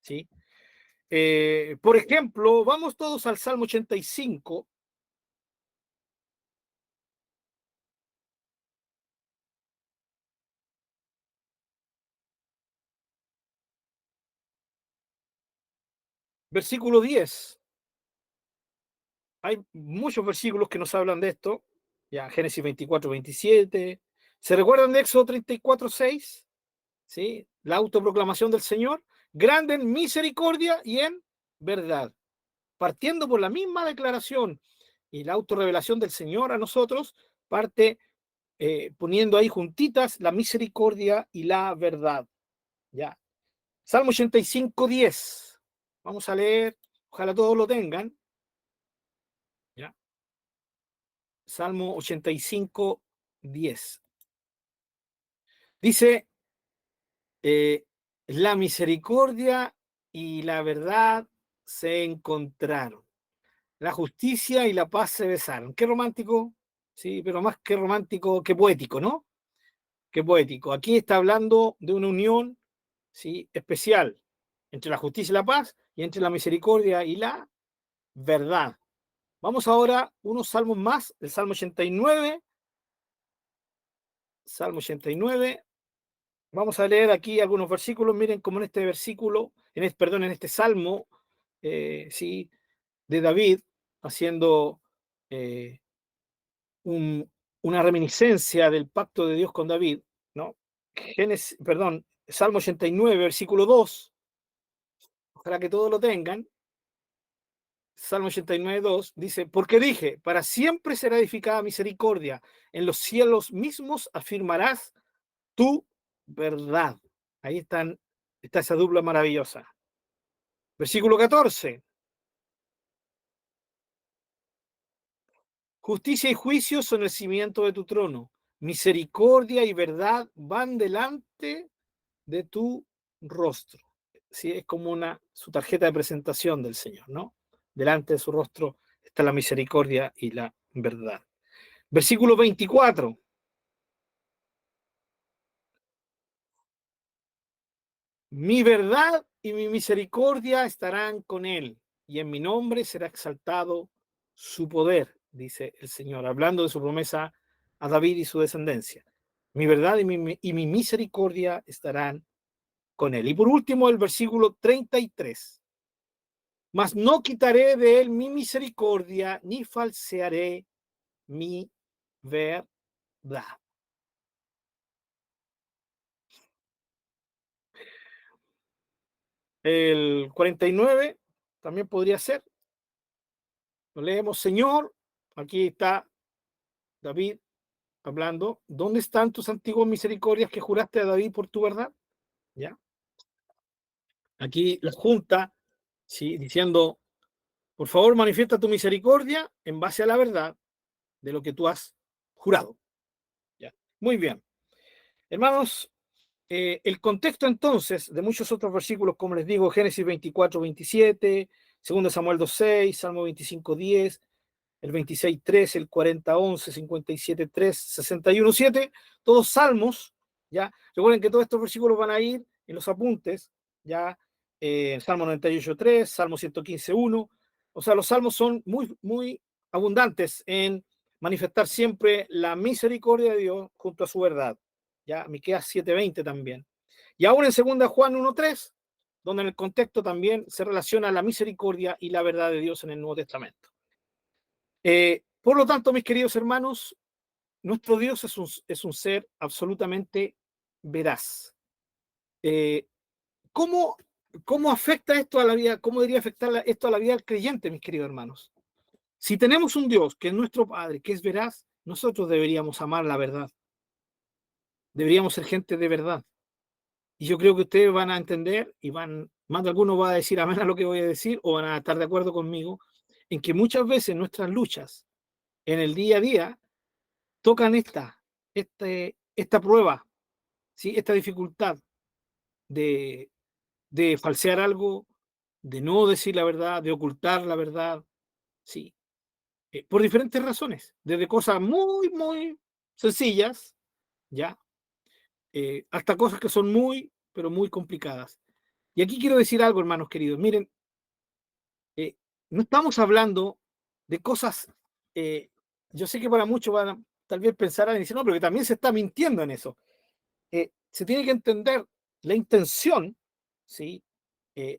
¿sí? Por ejemplo, vamos todos al Salmo 85. Versículo 10. Hay muchos versículos que nos hablan de esto. Ya, Génesis 24, 27. ¿Se recuerdan de Éxodo 34, 6? ¿Sí? La autoproclamación del Señor. Grande en misericordia y en verdad. Partiendo por la misma declaración y la autorrevelación del Señor a nosotros, parte poniendo ahí juntitas la misericordia y la verdad. Ya. Salmo 85, 10. Vamos a leer, ojalá todos lo tengan. ¿Ya? Salmo 85, 10. Dice, la misericordia y la verdad se encontraron. La justicia y la paz se besaron. Qué romántico, sí, pero más que romántico, que poético, ¿no? Qué poético. Aquí está hablando de una unión, sí, especial entre la justicia y la paz y entre la misericordia y la verdad. Vamos ahora a unos salmos más, el Salmo 89. Salmo 89. Vamos a leer aquí algunos versículos. Miren cómo en este versículo, en este salmo, sí, de David, haciendo una reminiscencia del pacto de Dios con David, ¿no? Salmo 89, versículo 2. Ojalá que todos lo tengan. Salmo 89, 2 dice, porque dije, para siempre será edificada misericordia, en los cielos mismos afirmarás tu verdad. Ahí está esa dupla maravillosa. Versículo 14. Justicia y juicio son el cimiento de tu trono. Misericordia y verdad van delante de tu rostro. Sí, es como su tarjeta de presentación del Señor, ¿no? Delante de su rostro está la misericordia y la verdad. Versículo 24. Mi verdad y mi misericordia estarán con él, y en mi nombre será exaltado su poder, dice el Señor, hablando de su promesa a David y su descendencia. Mi verdad y mi misericordia estarán con él. Y por último, el versículo 33. Mas no quitaré de él mi misericordia, ni falsearé mi verdad. El 49 también podría ser. Lo leemos, Señor, aquí está David hablando, ¿dónde están tus antiguas misericordias que juraste a David por tu verdad? ¿Ya? Aquí la junta, ¿sí? Diciendo, por favor, manifiesta tu misericordia en base a la verdad de lo que tú has jurado. ¿Ya? Muy bien. Hermanos, el contexto entonces de muchos otros versículos, como les digo, Génesis 24, 27, 2 Samuel 2, 6, Salmo 25, 10, el 26.3, el 40.11, 57.3, 61.7, todos salmos, ¿ya? Recuerden que todos estos versículos van a ir en los apuntes, ¿ya? Salmo 98.3, Salmo 115.1, o sea, los salmos son muy, muy abundantes en manifestar siempre la misericordia de Dios junto a su verdad, ¿ya? Miqueas 7.20 también. Y aún en 2 Juan 1.3, donde en el contexto también se relaciona la misericordia y la verdad de Dios en el Nuevo Testamento. Por lo tanto, mis queridos hermanos, nuestro Dios es un ser absolutamente veraz. ¿Cómo afecta esto a la vida? ¿Cómo debería afectar esto a la vida del creyente, mis queridos hermanos? Si tenemos un Dios que es nuestro Padre, que es veraz, nosotros deberíamos amar la verdad. Deberíamos ser gente de verdad. Y yo creo que ustedes van a entender y más de alguno va a decir amén a lo que voy a decir o van a estar de acuerdo conmigo en que muchas veces nuestras luchas en el día a día tocan esta prueba, ¿sí? Esta dificultad de falsear algo, de no decir la verdad, de ocultar la verdad, ¿sí? Por diferentes razones, desde cosas muy, muy sencillas, ¿ya? Hasta cosas que son muy, pero muy complicadas. Y aquí quiero decir algo, hermanos queridos. Miren, no estamos hablando de cosas, yo sé que para muchos van a tal vez pensar y decir, no, pero que también se está mintiendo en eso. Se tiene que entender la intención, ¿sí?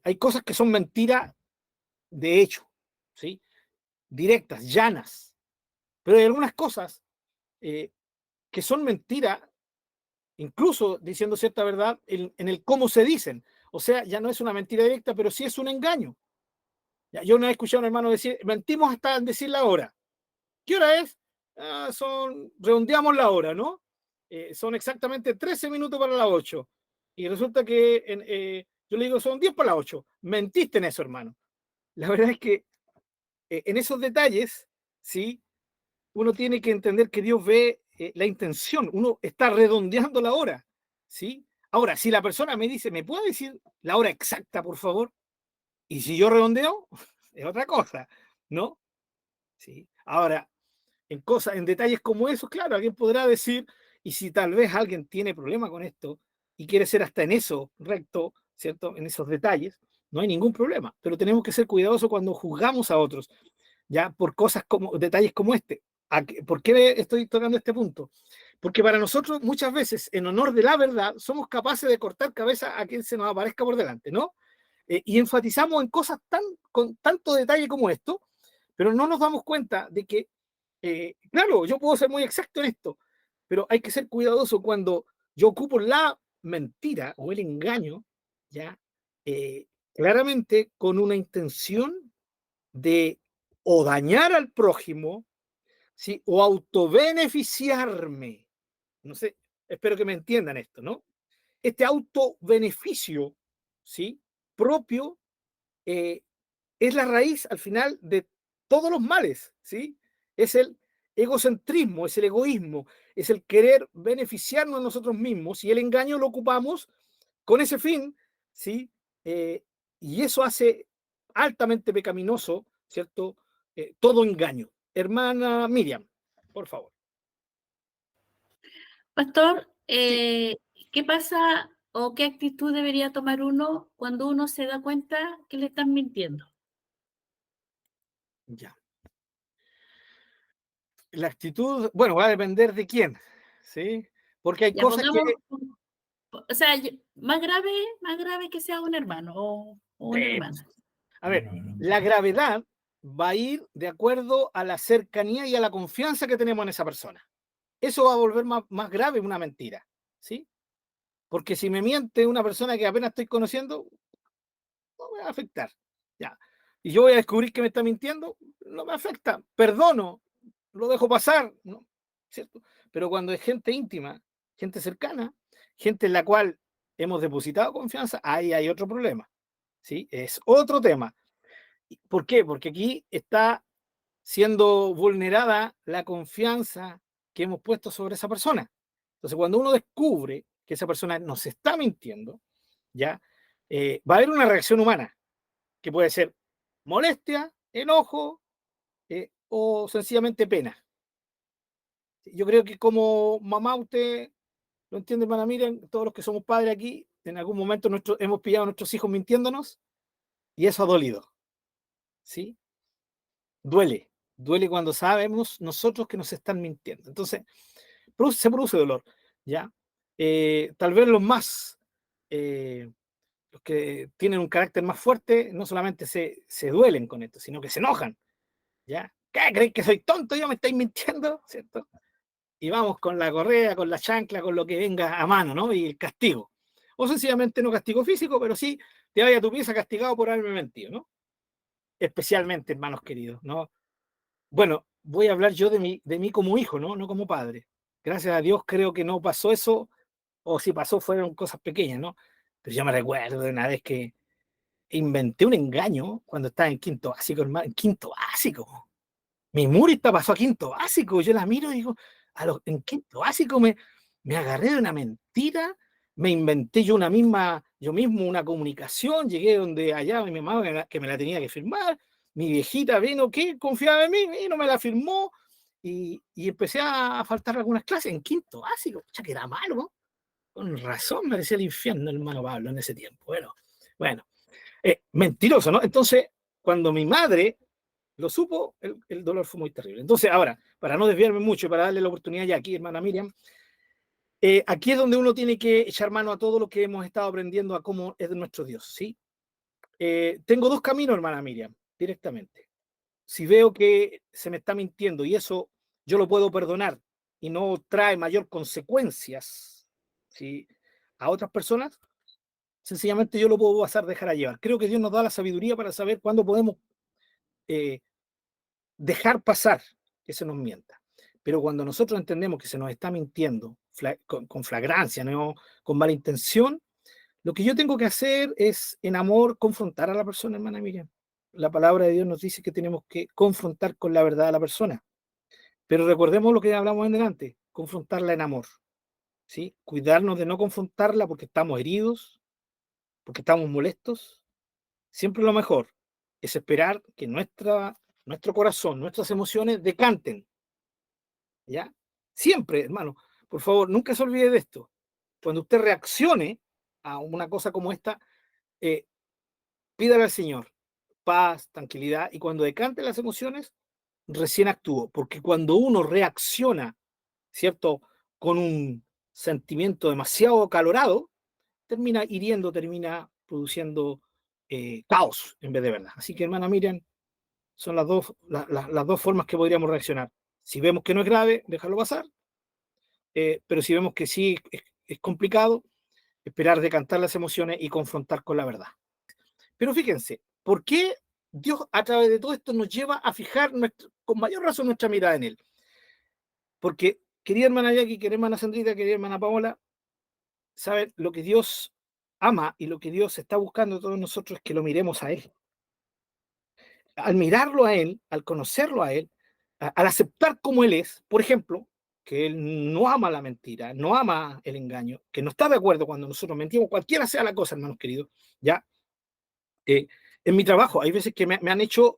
Hay cosas que son mentiras de hecho, ¿sí? Directas, llanas, pero hay algunas cosas que son mentiras, incluso diciendo cierta verdad en el cómo se dicen. O sea, ya no es una mentira directa, pero sí es un engaño. Ya, yo no he escuchado a un hermano decir, mentimos hasta en decir la hora. ¿Qué hora es? Redondeamos la hora, ¿no? Son exactamente 13 minutos para las 8. Y resulta que yo le digo, son 10 para las 8. Mentiste en eso, hermano. La verdad es que en esos detalles, ¿sí? Uno tiene que entender que Dios ve la intención. Uno está redondeando la hora, ¿sí? Ahora, si la persona me dice, ¿me puede decir la hora exacta, por favor? Y si yo redondeo, es otra cosa, ¿no? ¿Sí? Ahora, en detalles como esos, claro, alguien podrá decir, y si tal vez alguien tiene problema con esto y quiere ser hasta en eso recto, ¿cierto? En esos detalles, no hay ningún problema, pero tenemos que ser cuidadosos cuando juzgamos a otros, ya por cosas como detalles como este. ¿Por qué estoy tocando este punto? Porque para nosotros muchas veces, en honor de la verdad, somos capaces de cortar cabeza a quien se nos aparezca por delante, ¿no? Y enfatizamos en cosas con tanto detalle como esto, pero no nos damos cuenta de que claro, yo puedo ser muy exacto en esto, pero hay que ser cuidadoso cuando yo ocupo la mentira o el engaño, ¿ya? Claramente con una intención de o dañar al prójimo, ¿sí? O autobeneficiarme. No sé, espero que me entiendan esto, ¿no? Este autobeneficio, ¿sí? Propio es la raíz al final de todos los males, ¿sí? Es el egocentrismo, es el egoísmo, es el querer beneficiarnos a nosotros mismos y el engaño lo ocupamos con ese fin, ¿sí? Y eso hace altamente pecaminoso, ¿cierto? Todo engaño. Hermana Miriam, por favor. Pastor, Sí. ¿qué pasa o qué actitud debería tomar uno cuando uno se da cuenta que le están mintiendo? Ya. La actitud, bueno, va a depender de quién, ¿sí? Porque hay Ya cosas que... pongamos, o sea, más grave que sea un hermano o una hermana. A ver, la gravedad va a ir de acuerdo a la cercanía y a la confianza que tenemos en esa persona. Eso va a volver más grave una mentira, ¿sí? Porque si me miente una persona que apenas estoy conociendo, no me va a afectar, ya. Y yo voy a descubrir que me está mintiendo, no me afecta, perdono, lo dejo pasar, ¿no? ¿Cierto? Pero cuando es gente íntima, gente cercana, gente en la cual hemos depositado confianza, ahí hay otro problema, ¿sí? Es otro tema. ¿Por qué? Porque aquí está siendo vulnerada la confianza que hemos puesto sobre esa persona. Entonces, cuando uno descubre que esa persona nos está mintiendo, ya va a haber una reacción humana que puede ser molestia, enojo, o sencillamente pena. Yo creo que como mamá, usted lo entiende, hermana Miriam, todos los que somos padres aquí, en algún momento hemos pillado a nuestros hijos mintiéndonos y eso ha dolido, ¿sí? Duele cuando sabemos nosotros que nos están mintiendo. Entonces, se produce dolor, ¿ya? Tal vez los que tienen un carácter más fuerte, no solamente se duelen con esto, sino que se enojan, ¿ya? ¿Qué? ¿Creen que soy tonto? Yo me estáis mintiendo, ¿cierto? Y vamos con la correa, con la chancla, con lo que venga a mano, ¿no? Y el castigo. O sencillamente no castigo físico, pero sí te vaya a tu pieza castigado por haberme mentido, ¿no? Especialmente, hermanos queridos, ¿no? Bueno, voy a hablar yo de mí como hijo, ¿no? No como padre. Gracias a Dios creo que no pasó eso, o si pasó fueron cosas pequeñas, ¿no? Pero yo me recuerdo de una vez que inventé un engaño cuando estaba en quinto básico, hermano, en quinto básico. Mi Murita pasó a quinto básico, yo la miro y digo, en quinto básico me agarré de una mentira, me inventé yo mismo una comunicación, llegué donde allá mi mamá que me la tenía que firmar, mi viejita vino que confiaba en mí y no me la firmó, y empecé a faltar algunas clases en quinto básico, ya que era malo, ¿no? Con razón merecía el infierno, hermano Pablo, en ese tiempo. Bueno, mentiroso, ¿no? Entonces, cuando mi madre lo supo, el dolor fue muy terrible. Entonces, ahora, para no desviarme mucho y para darle la oportunidad ya aquí, hermana Miriam, aquí es donde uno tiene que echar mano a todo lo que hemos estado aprendiendo a cómo es nuestro Dios, ¿sí? Tengo dos caminos, hermana Miriam, directamente. Si veo que se me está mintiendo y eso yo lo puedo perdonar y no trae mayor consecuencias, ¿sí?, a otras personas, sencillamente yo lo puedo dejar llevar. Creo que Dios nos da la sabiduría para saber cuándo podemos dejar pasar que se nos mienta. Pero cuando nosotros entendemos que se nos está mintiendo con flagrancia, no con mala intención, lo que yo tengo que hacer es, en amor, confrontar a la persona, hermana Miriam. La palabra de Dios nos dice que tenemos que confrontar con la verdad a la persona. Pero recordemos lo que hablamos en delante, confrontarla en amor, ¿sí? Cuidarnos de no confrontarla porque estamos heridos, porque estamos molestos. Siempre lo mejor es esperar que nuestro corazón, nuestras emociones decanten, ¿ya? Siempre, hermano, por favor, nunca se olvide de esto. Cuando usted reaccione a una cosa como esta, pídale al Señor paz, tranquilidad, y cuando decante las emociones, recién actúo, porque cuando uno reacciona, ¿cierto?, con un sentimiento demasiado acalorado, termina hiriendo, termina produciendo caos en vez de verdad. Así que, hermana Miriam, son las dos formas que podríamos reaccionar. Si vemos que no es grave, dejarlo pasar, pero si vemos que sí es complicado, esperar decantar las emociones y confrontar con la verdad. Pero fíjense, ¿por qué Dios a través de todo esto nos lleva a fijar con mayor razón nuestra mirada en Él? Porque, querida hermana Jackie, querida hermana Sandrita, querida hermana Paola, ¿saben? Lo que Dios ama y lo que Dios está buscando de todos nosotros es que lo miremos a Él. Al mirarlo a Él, al conocerlo a Él, al aceptar como Él es, por ejemplo, que Él no ama la mentira, no ama el engaño, que no está de acuerdo cuando nosotros mentimos, cualquiera sea la cosa, hermanos queridos, ¿ya? En mi trabajo, hay veces que me han hecho,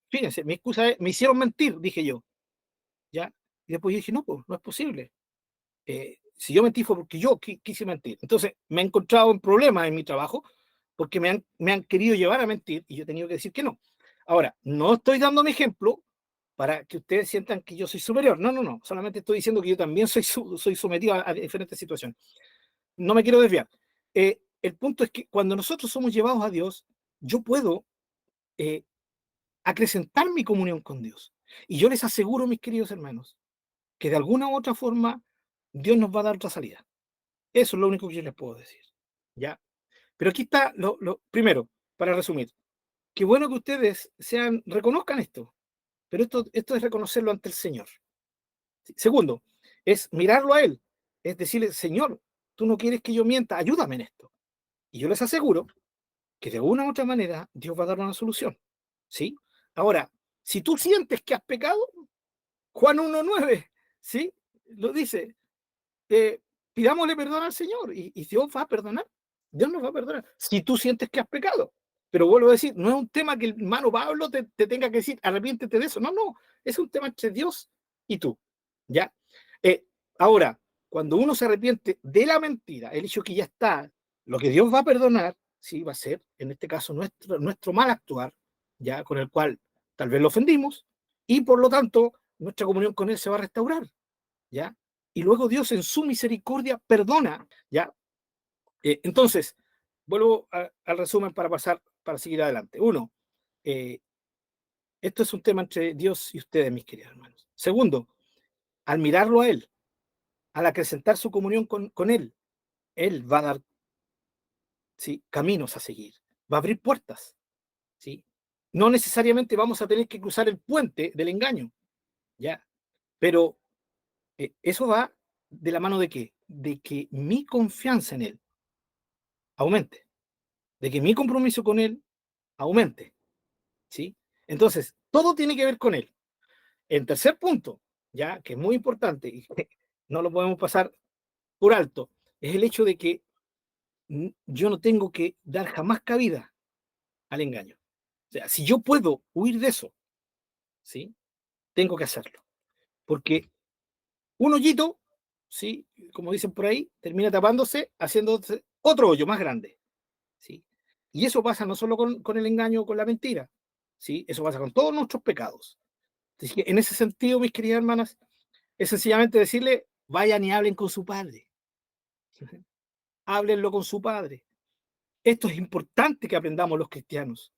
fíjense, mi excusa es, me hicieron mentir, dije yo, ¿ya? Y después yo dije, no, pues, no es posible. Si yo mentí fue porque yo quise mentir. Entonces, me he encontrado en problemas en mi trabajo porque me han querido llevar a mentir y yo he tenido que decir que no. Ahora, no estoy dando mi ejemplo para que ustedes sientan que yo soy superior. No, no, no. Solamente estoy diciendo que yo también soy sometido a diferentes situaciones. No me quiero desviar. El punto es que cuando nosotros somos llevados a Dios, yo puedo acrecentar mi comunión con Dios. Y yo les aseguro, mis queridos hermanos, que de alguna u otra forma Dios nos va a dar otra salida. Eso es lo único que yo les puedo decir, ¿ya? Pero aquí está lo primero, para resumir. Qué bueno que ustedes reconozcan esto, pero esto es reconocerlo ante el Señor. Segundo, es mirarlo a Él, es decirle, Señor, tú no quieres que yo mienta, ayúdame en esto. Y yo les aseguro que de una u otra manera Dios va a dar una solución, ¿sí? Ahora, si tú sientes que has pecado, Juan 1:9, ¿sí? Lo dice, pidámosle perdón al Señor y Dios va a perdonar. Dios nos va a perdonar. Si tú sientes que has pecado, Pero vuelvo a decir, no es un tema que el hermano Pablo te tenga que decir, arrepiéntete de eso. No, no, es un tema entre Dios y tú. ¿Ya? Ahora, cuando uno se arrepiente de la mentira, el hecho que ya está, lo que Dios va a perdonar, sí, va a ser, en este caso, nuestro mal actuar, ya, con el cual tal vez lo ofendimos, y por lo tanto, nuestra comunión con Él se va a restaurar, ¿ya? Y luego Dios en su misericordia perdona, ¿ya? Entonces, vuelvo al resumen para seguir adelante. Uno, esto es un tema entre Dios y ustedes, mis queridos hermanos. Segundo, al mirarlo a Él, al acrecentar su comunión con Él, Él va a dar, ¿sí?, caminos a seguir, va a abrir puertas, ¿sí? No necesariamente vamos a tener que cruzar el puente del engaño, ¿ya? Pero eso va de la mano de ¿qué? De que mi confianza en Él aumente, de que mi compromiso con Él aumente, ¿sí? Entonces, todo tiene que ver con Él. En tercer punto, ya, que es muy importante y no lo podemos pasar por alto, es el hecho de que yo no tengo que dar jamás cabida al engaño. O sea, si yo puedo huir de eso, ¿sí?, tengo que hacerlo. Porque un hoyito, ¿sí?, como dicen por ahí, termina tapándose, haciéndose otro hoyo más grande, ¿sí? Y eso pasa no solo con el engaño o con la mentira, ¿sí? Eso pasa con todos nuestros pecados. Así que en ese sentido, mis queridas hermanas, es sencillamente decirle, vayan y hablen con su padre. Háblenlo con su padre. Esto es importante que aprendamos los cristianos.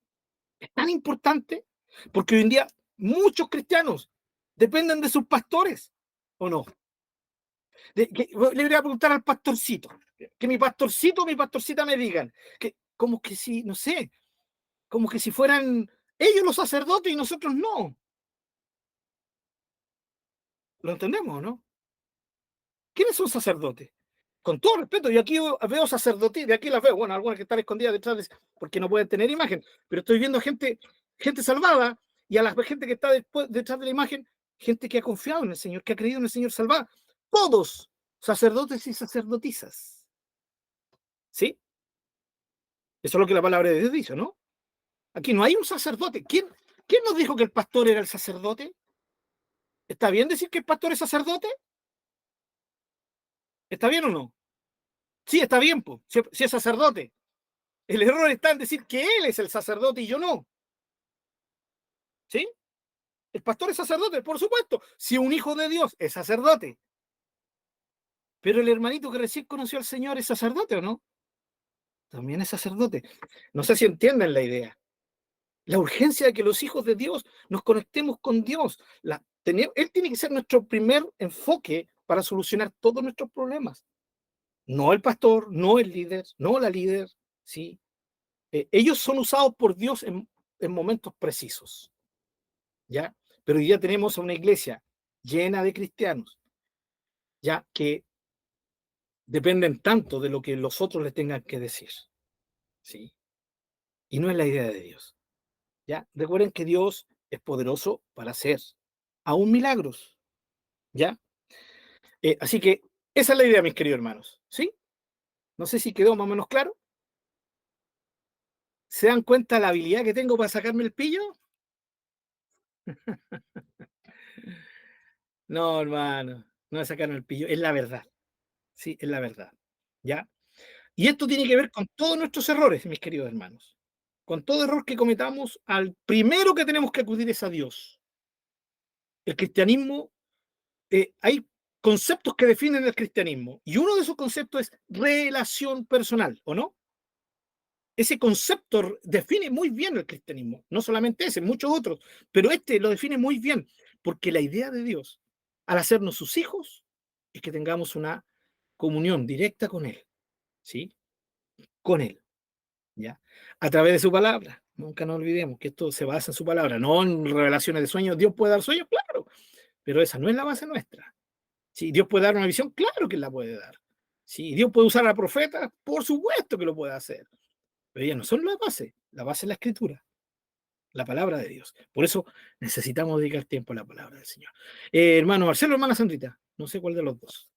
Es tan importante porque hoy en día muchos cristianos dependen de sus pastores, ¿o no? Le voy a preguntar al pastorcito, que mi pastorcito o mi pastorcita me digan, que como que si, no sé, como que si fueran ellos los sacerdotes y nosotros no. ¿Lo entendemos, no? ¿Quiénes son sacerdotes? Con todo respeto, yo aquí veo sacerdotes, de aquí las veo, bueno, algunas que están escondidas detrás porque no pueden tener imagen, pero estoy viendo gente salvada, y a la gente que está detrás de la imagen, gente que ha confiado en el Señor, que ha creído en el Señor salvada. Todos sacerdotes y sacerdotisas. ¿Sí? Eso es lo que la palabra de Dios dice, ¿no? Aquí no hay un sacerdote. ¿Quién nos dijo que el pastor era el sacerdote? ¿Está bien decir que el pastor es sacerdote? ¿Está bien o no? Sí, está bien, pues, si es sacerdote. El error está en decir que él es el sacerdote y yo no. ¿Sí? El pastor es sacerdote, por supuesto. Si un hijo de Dios es sacerdote. Pero el hermanito que recién conoció al Señor es sacerdote, ¿o no? También es sacerdote. No sé si entienden la idea. La urgencia de que los hijos de Dios nos conectemos con Dios. Él tiene que ser nuestro primer enfoque para solucionar todos nuestros problemas. No el pastor, no el líder, no la líder, ¿sí? Ellos son usados por Dios en momentos precisos, ¿ya? Pero hoy día tenemos a una iglesia llena de cristianos, ya, que dependen tanto de lo que los otros les tengan que decir, ¿sí? Y no es la idea de Dios, ¿ya? Recuerden que Dios es poderoso para hacer aún milagros, ¿ya? Así que esa es la idea, mis queridos hermanos, ¿sí? No sé si quedó más o menos claro. ¿Se dan cuenta la habilidad que tengo para sacarme el pillo? No, hermano, no es sacarme el pillo, es la verdad. Sí, es la verdad. ¿Ya? Y esto tiene que ver con todos nuestros errores, mis queridos hermanos. Con todo error que cometamos, al primero que tenemos que acudir es a Dios. El cristianismo, hay conceptos que definen el cristianismo, y uno de esos conceptos es relación personal, ¿o no? Ese concepto define muy bien el cristianismo, no solamente ese, muchos otros, pero este lo define muy bien, porque la idea de Dios, al hacernos sus hijos, es que tengamos una comunión directa con Él, ¿sí? Con Él, ¿ya? A través de su palabra. Nunca nos olvidemos que esto se basa en su palabra, no en revelaciones de sueños. Dios puede dar sueños, claro, pero esa no es la base nuestra. ¿Sí? Dios puede dar una visión, claro que la puede dar. ¿Sí? Dios puede usar a profetas, por supuesto que lo puede hacer. Pero ellas no son la base es la escritura, la palabra de Dios. Por eso necesitamos dedicar tiempo a la palabra del Señor. Hermano Marcelo, hermana Sandrita, no sé cuál de los dos.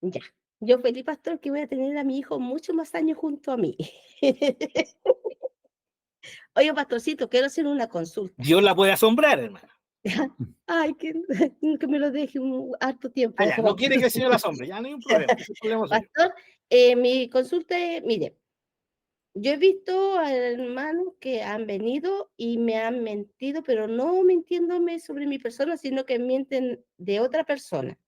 Ya. Yo feliz, pastor, que voy a tener a mi hijo muchos más años junto a mí. Oye, pastorcito, quiero hacer una consulta. Dios la puede asombrar, hermano. Ay, que me lo deje un harto tiempo. Ah, ya, no quiere que el Señor la asombre, ya no hay un problema. Ese es el problema suyo. Pastor, mi consulta es, mire, yo he visto a hermanos que han venido y me han mentido, pero no mintiéndome sobre mi persona, sino que mienten de otra persona.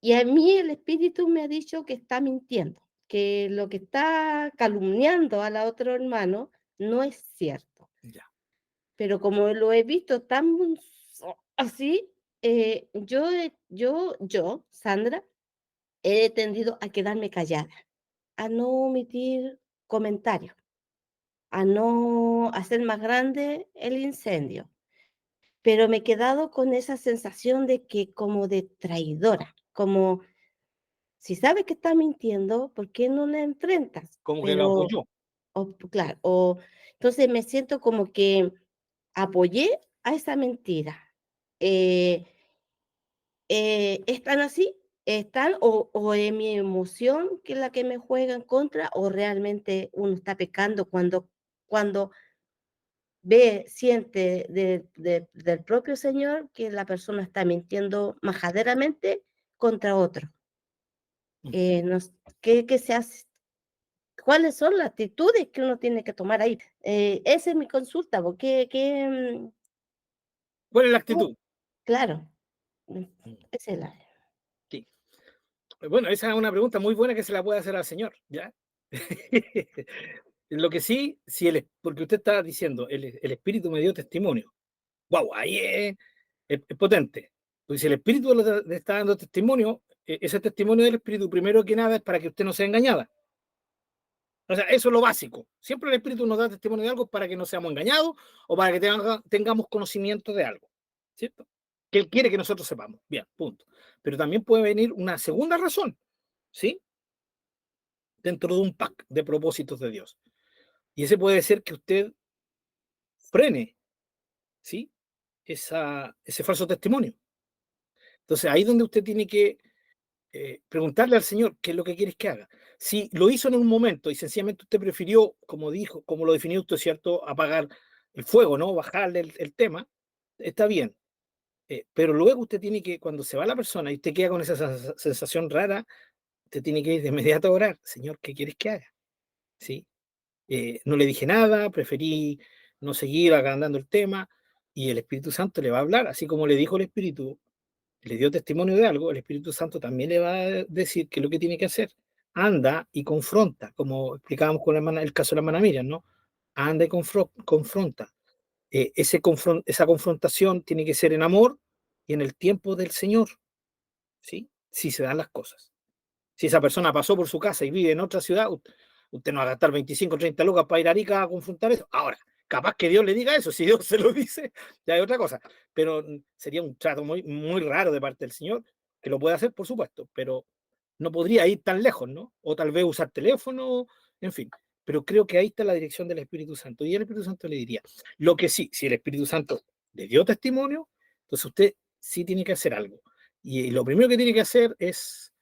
Y a mí el Espíritu me ha dicho que está mintiendo, que lo que está calumniando a la otro hermano no es cierto. Ya. Pero como lo he visto tan así, Sandra, he tendido a quedarme callada, a no omitir comentarios, a no hacer más grande el incendio. Pero me he quedado con esa sensación de que como de traidora, como si sabes que estás mintiendo, ¿por qué no la enfrentas? Como que lo Pero, apoyó. claro, entonces me siento como que apoyé a esa mentira. Eh, ¿Están así? ¿Están o es mi emoción que es la que me juega en contra o realmente uno está pecando cuando ve, siente del propio Señor que la persona está mintiendo majaderamente contra otro? No s- ¿qué se hace? ¿Cuáles son las actitudes que uno tiene que tomar ahí? Esa es mi consulta, porque ¿Cuál es la actitud? claro, esa es la... Sí. Bueno, esa es una pregunta muy buena que se la puede hacer al Señor, ¿ya? Lo que sí, porque usted está diciendo, el Espíritu me dio testimonio. Wow, ahí es potente. Porque si el Espíritu le está dando testimonio, ese testimonio del Espíritu, primero que nada, es para que usted no sea engañada. O sea, eso es lo básico. Siempre el Espíritu nos da testimonio de algo para que no seamos engañados o para que tengamos conocimiento de algo, ¿cierto? Que Él quiere que nosotros sepamos. Bien, punto. Pero también puede venir una segunda razón, ¿sí? Dentro de un pack de propósitos de Dios. Y ese puede ser que usted frene, ¿sí? Ese falso testimonio. Entonces, ahí es donde usted tiene que preguntarle al Señor qué es lo que quieres que haga. Si lo hizo en un momento y sencillamente usted prefirió, como dijo, como lo definió usted, ¿cierto?, apagar el fuego, ¿no? Bajarle el tema, está bien. Pero luego usted tiene que, cuando se va la persona y usted queda con esa sensación rara, usted tiene que ir de inmediato a orar. Señor, ¿qué quieres que haga? ¿Sí? No le dije nada, preferí no seguir agrandando el tema y el Espíritu Santo le va a hablar, así como le dijo el Espíritu, le dio testimonio de algo, el Espíritu Santo también le va a decir que es lo que tiene que hacer. Anda y confronta, como explicábamos con el caso de la hermana Miriam, ¿no? Anda y confronta. Esa confrontación tiene que ser en amor y en el tiempo del Señor, ¿sí? Si se dan las cosas. Si esa persona pasó por su casa y vive en otra ciudad, usted no va a gastar 25 o 30 lucas para ir a Arica a confrontar eso. Ahora, capaz que Dios le diga eso, si Dios se lo dice, ya hay otra cosa. Pero sería un trato muy, muy raro de parte del Señor, que lo puede hacer, por supuesto, pero no podría ir tan lejos, ¿no? O tal vez usar teléfono, en fin. Pero creo que ahí está la dirección del Espíritu Santo. Y el Espíritu Santo le diría, lo que sí, si el Espíritu Santo le dio testimonio, entonces usted sí tiene que hacer algo. Y lo primero que tiene que hacer es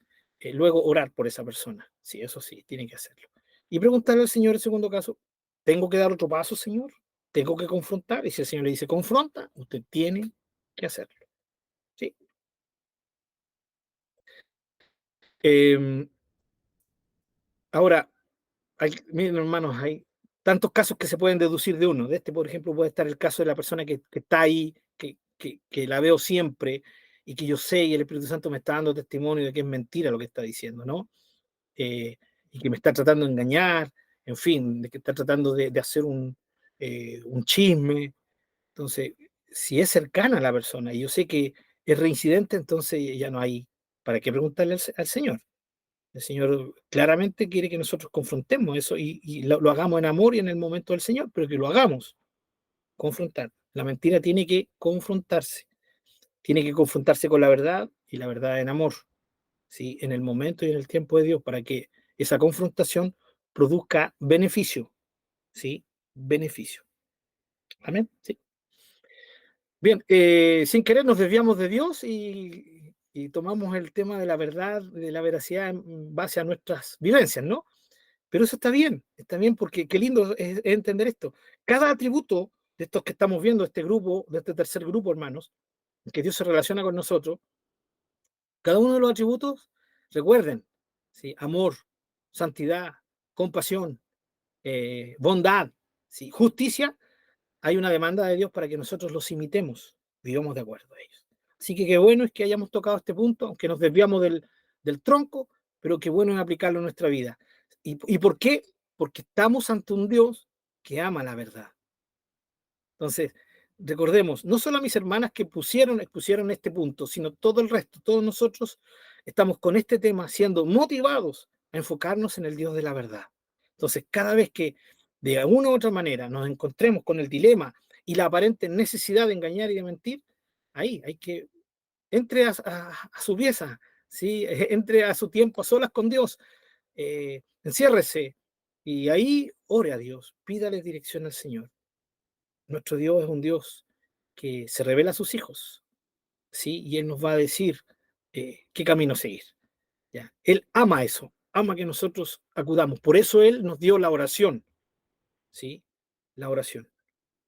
luego orar por esa persona. Sí, eso sí, tiene que hacerlo. Y preguntarle al Señor en segundo caso, ¿tengo que dar otro paso, Señor? ¿Tengo que confrontar? Y si el Señor le dice, confronta, usted tiene que hacerlo. ¿Sí? Ahora, miren hermanos, hay tantos casos que se pueden deducir de uno. De este, por ejemplo, puede estar el caso de la persona que está ahí, que la veo siempre y que yo sé y el Espíritu Santo me está dando testimonio de que es mentira lo que está diciendo, ¿no? Y que me está tratando de engañar, en fin, de que está tratando de hacer un chisme. Entonces, si es cercana a la persona y yo sé que es reincidente, entonces ya no hay para qué preguntarle al Señor. El Señor claramente quiere que nosotros confrontemos eso y lo hagamos en amor y en el momento del Señor, pero que lo hagamos, confrontar. La mentira tiene que confrontarse con la verdad y la verdad en amor, ¿sí? En el momento y en el tiempo de Dios, para que esa confrontación produzca beneficio, ¿sí? Beneficio. Amén. Sí. Bien, sin querer nos desviamos de Dios y y tomamos el tema de la verdad, de la veracidad en base a nuestras vivencias, ¿no? Pero eso está bien porque qué lindo es entender esto. Cada atributo de estos que estamos viendo, este grupo, de este tercer grupo, hermanos, en que Dios se relaciona con nosotros, cada uno de los atributos, recuerden, ¿sí? Amor, santidad, compasión, bondad, ¿sí? Justicia, hay una demanda de Dios para que nosotros los imitemos, vivamos de acuerdo a ellos. Así que qué bueno es que hayamos tocado este punto, aunque nos desviamos del tronco, pero qué bueno es aplicarlo en nuestra vida. ¿Y por qué? Porque estamos ante un Dios que ama la verdad. Entonces, recordemos, no solo a mis hermanas que expusieron este punto, sino todo el resto, todos nosotros estamos con este tema siendo motivados a enfocarnos en el Dios de la verdad. Entonces, cada vez que de alguna u otra manera nos encontremos con el dilema y la aparente necesidad de engañar y de mentir, ahí hay que entre a su pieza, ¿sí? Entre a su tiempo a solas con Dios, enciérrese y ahí ore a Dios, pídale dirección al Señor. Nuestro Dios es un Dios que se revela a sus hijos, ¿sí? Y Él nos va a decir qué camino seguir, ¿ya? Él ama eso, ama que nosotros acudamos. Por eso Él nos dio la oración, ¿sí? La oración,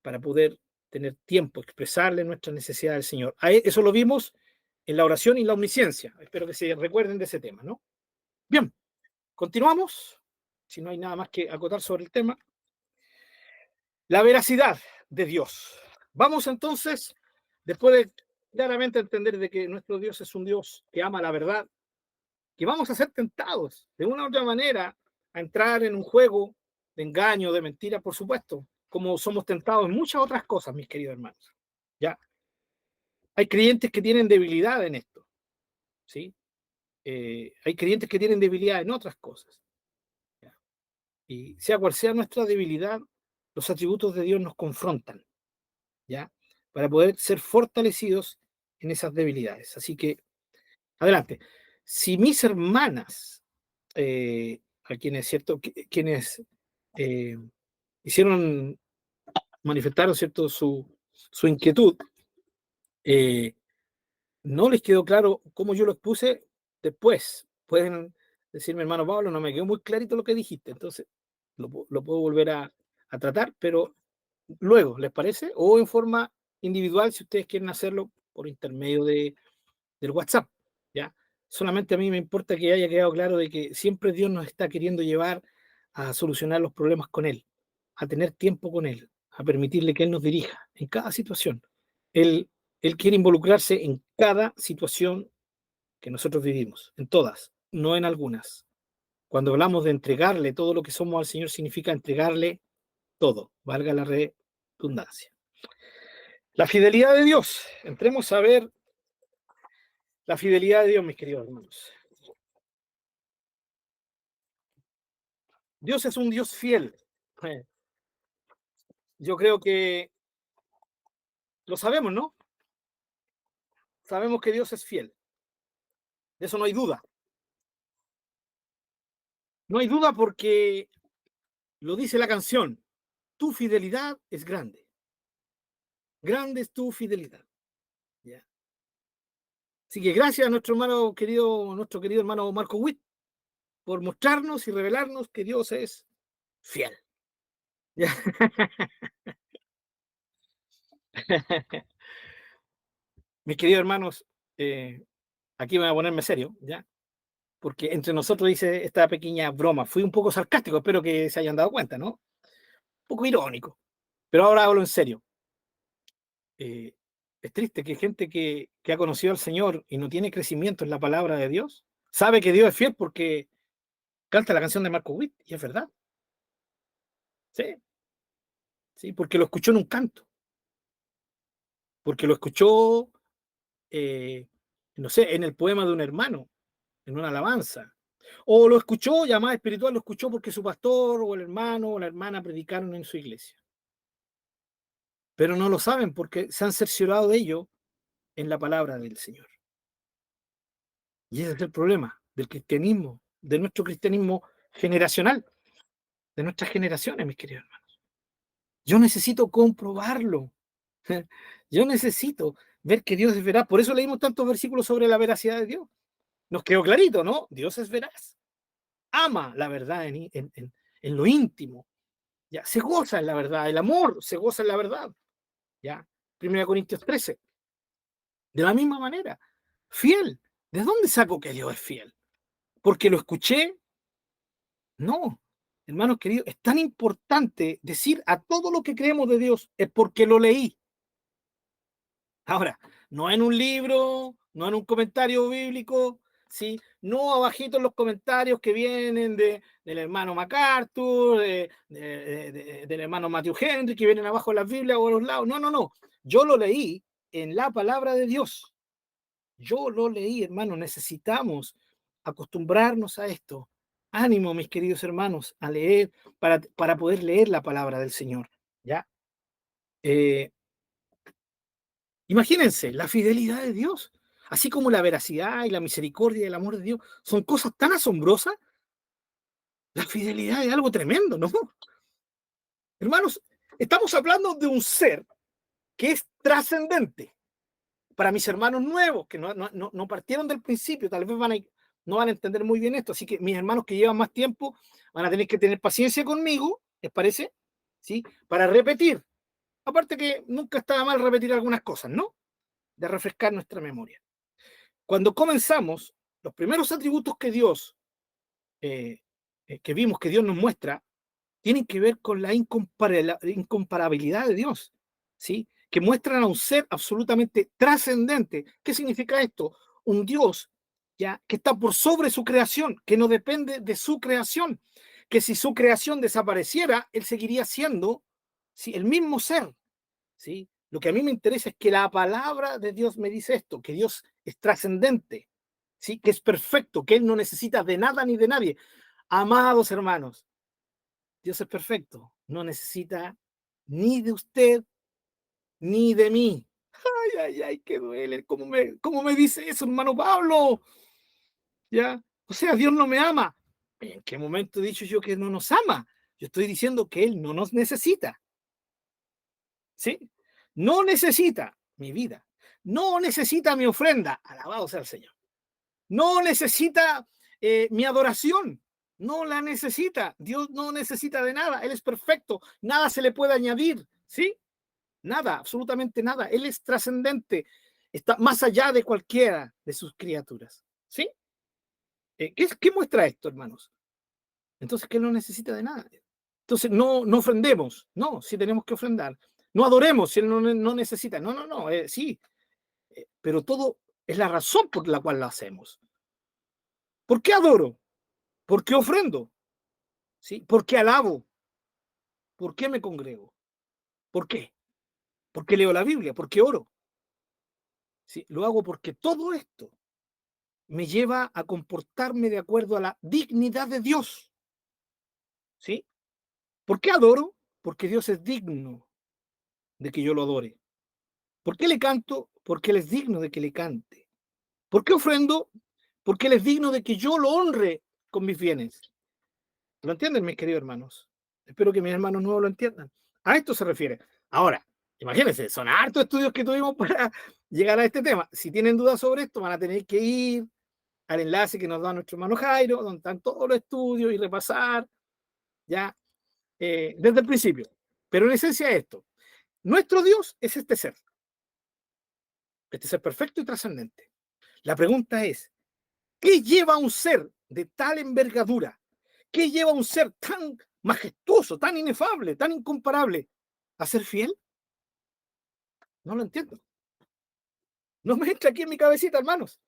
para poder tener tiempo, expresarle nuestra necesidad al Señor. Eso lo vimos en la oración y la omnisciencia. Espero que se recuerden de ese tema, ¿no? Bien, continuamos. Si no hay nada más que acotar sobre el tema. La veracidad de Dios. Vamos entonces, después de claramente entender de que nuestro Dios es un Dios que ama la verdad, que vamos a ser tentados de una u otra manera a entrar en un juego de engaño, de mentira, por supuesto, como somos tentados en muchas otras cosas, mis queridos hermanos. ¿Ya? Hay creyentes que tienen debilidad en esto, ¿sí? Hay creyentes que tienen debilidad en otras cosas. ¿Ya? Y sea cual sea nuestra debilidad, los atributos de Dios nos confrontan, ¿ya? Para poder ser fortalecidos en esas debilidades. Así que, adelante. Si mis hermanas, a quienes, ¿cierto? Quienes manifestaron, ¿cierto? Su inquietud, no les quedó claro cómo yo lo expuse, después pueden decirme, hermano Pablo, no me quedó muy clarito lo que dijiste, entonces lo puedo volver a tratar, pero luego, ¿les parece? O en forma individual, si ustedes quieren hacerlo por intermedio del WhatsApp, ¿ya? Solamente a mí me importa que haya quedado claro de que siempre Dios nos está queriendo llevar a solucionar los problemas con Él, a tener tiempo con Él, a permitirle que Él nos dirija en cada situación. Él quiere involucrarse en cada situación que nosotros vivimos, en todas, no en algunas. Cuando hablamos de entregarle todo lo que somos al Señor, significa entregarle todo, valga la redundancia. La fidelidad de Dios. Entremos a ver la fidelidad de Dios, mis queridos hermanos. Dios es un Dios fiel. Yo creo que lo sabemos, ¿no? Sabemos que Dios es fiel. De eso no hay duda. No hay duda porque lo dice la canción. Tu fidelidad es grande. Grande es tu fidelidad. ¿Ya? Así que gracias a nuestro querido hermano Marco Witt por mostrarnos y revelarnos que Dios es fiel. ¿Ya? Mis queridos hermanos, aquí voy a ponerme serio, ¿ya? Porque entre nosotros hice esta pequeña broma. Fui un poco sarcástico, espero que se hayan dado cuenta, ¿no? Un poco irónico. Pero ahora hablo en serio. Es triste que gente que ha conocido al Señor y no tiene crecimiento en la palabra de Dios, sabe que Dios es fiel porque canta la canción de Marco Witt, y es verdad. Sí, sí, porque lo escuchó en un canto. Porque lo escuchó, no sé, en el poema de un hermano, en una alabanza. O lo escuchó, ya más espiritual, lo escuchó porque su pastor o el hermano o la hermana predicaron en su iglesia. Pero no lo saben porque se han cerciorado de ello en la palabra del Señor. Y ese es el problema del cristianismo, de nuestro cristianismo generacional, de nuestras generaciones, mis queridos hermanos. Yo necesito comprobarlo. Yo necesito ver que Dios es veraz. Por eso leímos tantos versículos sobre la veracidad de Dios. Nos quedó clarito, ¿no? Dios es veraz. Ama la verdad en lo íntimo. Ya, se goza en la verdad. El amor se goza en la verdad. Ya, 1 Corintios 13. De la misma manera, fiel. ¿De dónde saco que Dios es fiel? ¿Porque lo escuché? No, hermanos queridos, es tan importante decir a todo lo que creemos de Dios es porque lo leí. Ahora, no en un libro, no en un comentario bíblico, ¿sí? No abajito en los comentarios que vienen del hermano MacArthur, del hermano Matthew Henry, que vienen abajo de las Biblias o a los lados. No, no, no. Yo lo leí en la palabra de Dios. Yo lo leí, hermano. Necesitamos acostumbrarnos a esto. Ánimo, mis queridos hermanos, a leer para poder leer la palabra del Señor. ¿Ya? Imagínense, la fidelidad de Dios, así como la veracidad y la misericordia y el amor de Dios, son cosas tan asombrosas. La fidelidad es algo tremendo, ¿no? Hermanos, estamos hablando de un ser que es trascendente. Para mis hermanos nuevos, que no partieron del principio, tal vez no van a entender muy bien esto, así que mis hermanos que llevan más tiempo van a tener que tener paciencia conmigo, ¿les parece? ¿Sí? Para repetir. Aparte que nunca está mal repetir algunas cosas, ¿no? De refrescar nuestra memoria. Cuando comenzamos, los primeros atributos que Dios, que vimos que Dios nos muestra, tienen que ver con la incomparabilidad de Dios, ¿sí? Que muestran a un ser absolutamente trascendente. ¿Qué significa esto? Un Dios ya que está por sobre su creación, que no depende de su creación, que si su creación desapareciera, él seguiría siendo, ¿sí?, el mismo ser, ¿sí? Lo que a mí me interesa es que la palabra de Dios me dice esto, que Dios es trascendente, ¿sí?, que es perfecto, que él no necesita de nada ni de nadie. Amados hermanos, Dios es perfecto, no necesita ni de usted ni de mí. Ay, ay, ay, que duele. ¿Cómo me dice eso, hermano Pablo? ¿Ya? O sea, Dios no me ama. ¿En qué momento he dicho yo que no nos ama? Yo estoy diciendo que Él no nos necesita. ¿Sí? No necesita mi vida. No necesita mi ofrenda. Alabado sea el Señor. No necesita mi adoración. No la necesita. Dios no necesita de nada. Él es perfecto. Nada se le puede añadir. ¿Sí? Nada, absolutamente nada. Él es trascendente. Está más allá de cualquiera de sus criaturas. ¿Sí? ¿Qué muestra esto, hermanos? Entonces, que Él no necesita de nada. Entonces, no ofrendemos. No, sí tenemos que ofrendar. No adoremos si Él no necesita. No. Sí. Pero todo es la razón por la cual lo hacemos. ¿Por qué adoro? ¿Por qué ofrendo? ¿Sí? ¿Por qué alabo? ¿Por qué me congrego? ¿Por qué? ¿Por qué leo la Biblia? ¿Por qué oro? ¿Sí? Lo hago porque todo esto me lleva a comportarme de acuerdo a la dignidad de Dios. ¿Sí? ¿Por qué adoro? Porque Dios es digno de que yo lo adore. ¿Por qué le canto? Porque Él es digno de que le cante. ¿Por qué ofrendo? Porque Él es digno de que yo lo honre con mis bienes. ¿Lo entienden, mis queridos hermanos? Espero que mis hermanos nuevos lo entiendan. A esto se refiere. Ahora, imagínense, son hartos estudios que tuvimos para llegar a este tema. Si tienen dudas sobre esto, van a tener que ir al enlace que nos da nuestro hermano Jairo, donde están todos los estudios y repasar, ya, desde el principio. Pero en esencia esto. Nuestro Dios es este ser perfecto y trascendente. La pregunta es, ¿qué lleva a un ser de tal envergadura? ¿Qué lleva a un ser tan majestuoso, tan inefable, tan incomparable a ser fiel? No lo entiendo. No me entra aquí en mi cabecita, hermanos.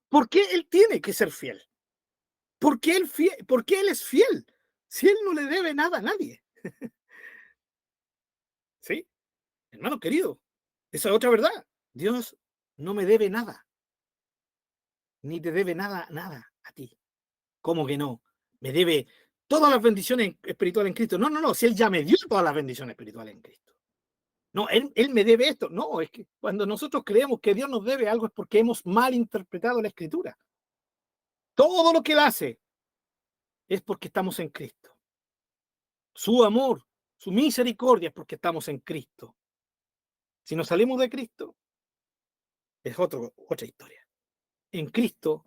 ¿Por qué Él tiene que ser fiel? ¿Por qué Él es fiel? Si Él no le debe nada a nadie. ¿Sí? Hermano querido, esa es otra verdad. Dios no me debe nada. Ni te debe nada a ti. ¿Cómo que no? Me debe todas las bendiciones espirituales en Cristo. No. Si Él ya me dio todas las bendiciones espirituales en Cristo. No, él me debe esto. No, es que cuando nosotros creemos que Dios nos debe algo es porque hemos mal interpretado la Escritura. Todo lo que Él hace es porque estamos en Cristo. Su amor, su misericordia es porque estamos en Cristo. Si nos salimos de Cristo, es otra historia. En Cristo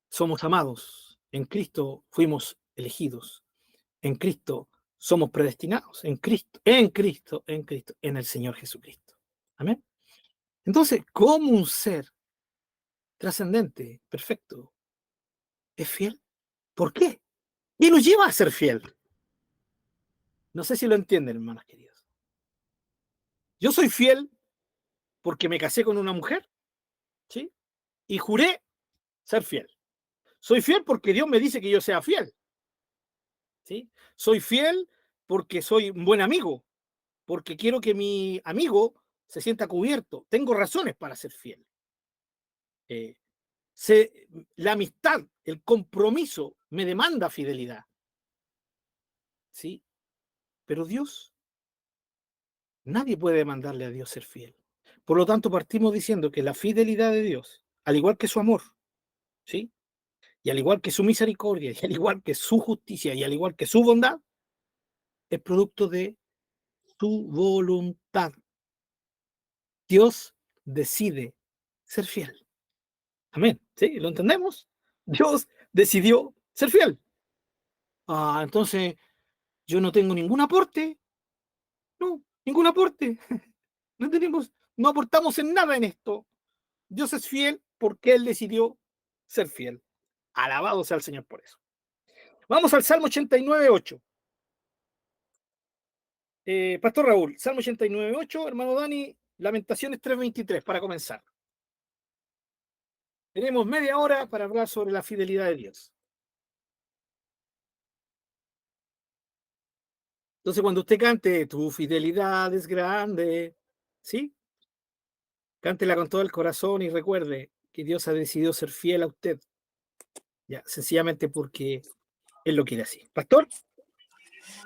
somos amados, en Cristo fuimos elegidos, en Cristo somos predestinados, en Cristo, en el Señor Jesucristo. Amén. Entonces, ¿cómo un ser trascendente, perfecto, es fiel? ¿Por qué? ¿Qué lo lleva a ser fiel? No sé si lo entienden, hermanos queridos. Yo soy fiel porque me casé con una mujer, ¿sí? Y juré ser fiel. Soy fiel porque Dios me dice que yo sea fiel, ¿sí? Soy fiel porque soy un buen amigo, porque quiero que mi amigo se sienta cubierto. Tengo razones para ser fiel. La amistad, el compromiso me demanda fidelidad, ¿sí? Pero Dios, nadie puede demandarle a Dios ser fiel. Por lo tanto, partimos diciendo que la fidelidad de Dios, al igual que su amor, ¿sí? Y al igual que su misericordia, y al igual que su justicia, y al igual que su bondad, es producto de su voluntad. Dios decide ser fiel. Amén. ¿Sí? ¿Lo entendemos? Dios decidió ser fiel. Entonces, yo no tengo ningún aporte. No, ningún aporte. No aportamos en nada en esto. Dios es fiel porque Él decidió ser fiel. Alabado sea el Señor por eso. Vamos al Salmo 89:8. Pastor Raúl, Salmo 89:8, hermano Dani, Lamentaciones 3:23, para comenzar. Tenemos media hora para hablar sobre la fidelidad de Dios. Entonces, cuando usted cante, tu fidelidad es grande, ¿sí? Cántela con todo el corazón y recuerde que Dios ha decidido ser fiel a usted. Ya, sencillamente porque Él lo quiere así. Pastor.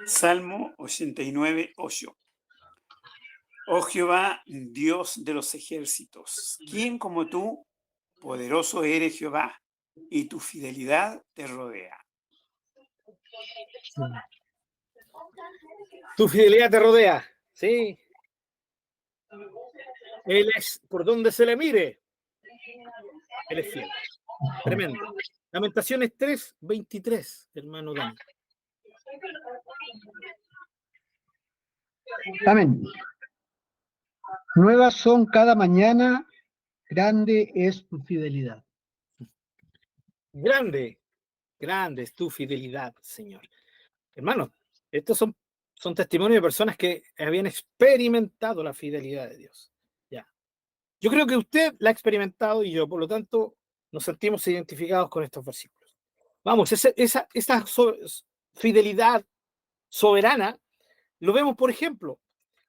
Salmo 89:8. Oh Jehová, Dios de los ejércitos, ¿quién como tú? Poderoso eres Jehová, y tu fidelidad te rodea. Tu fidelidad te rodea, ¿sí? Él es, por donde se le mire, Él es fiel. Tremendo. Lamentaciones 3:23, hermano Dani. Amén. Nuevas son cada mañana, grande es tu fidelidad. Grande es tu fidelidad, Señor. Hermanos, estos son testimonios de personas que habían experimentado la fidelidad de Dios. Ya. Yo creo que usted la ha experimentado y yo, por lo tanto, nos sentimos identificados con estos versículos. Vamos, esa fidelidad soberana lo vemos, por ejemplo,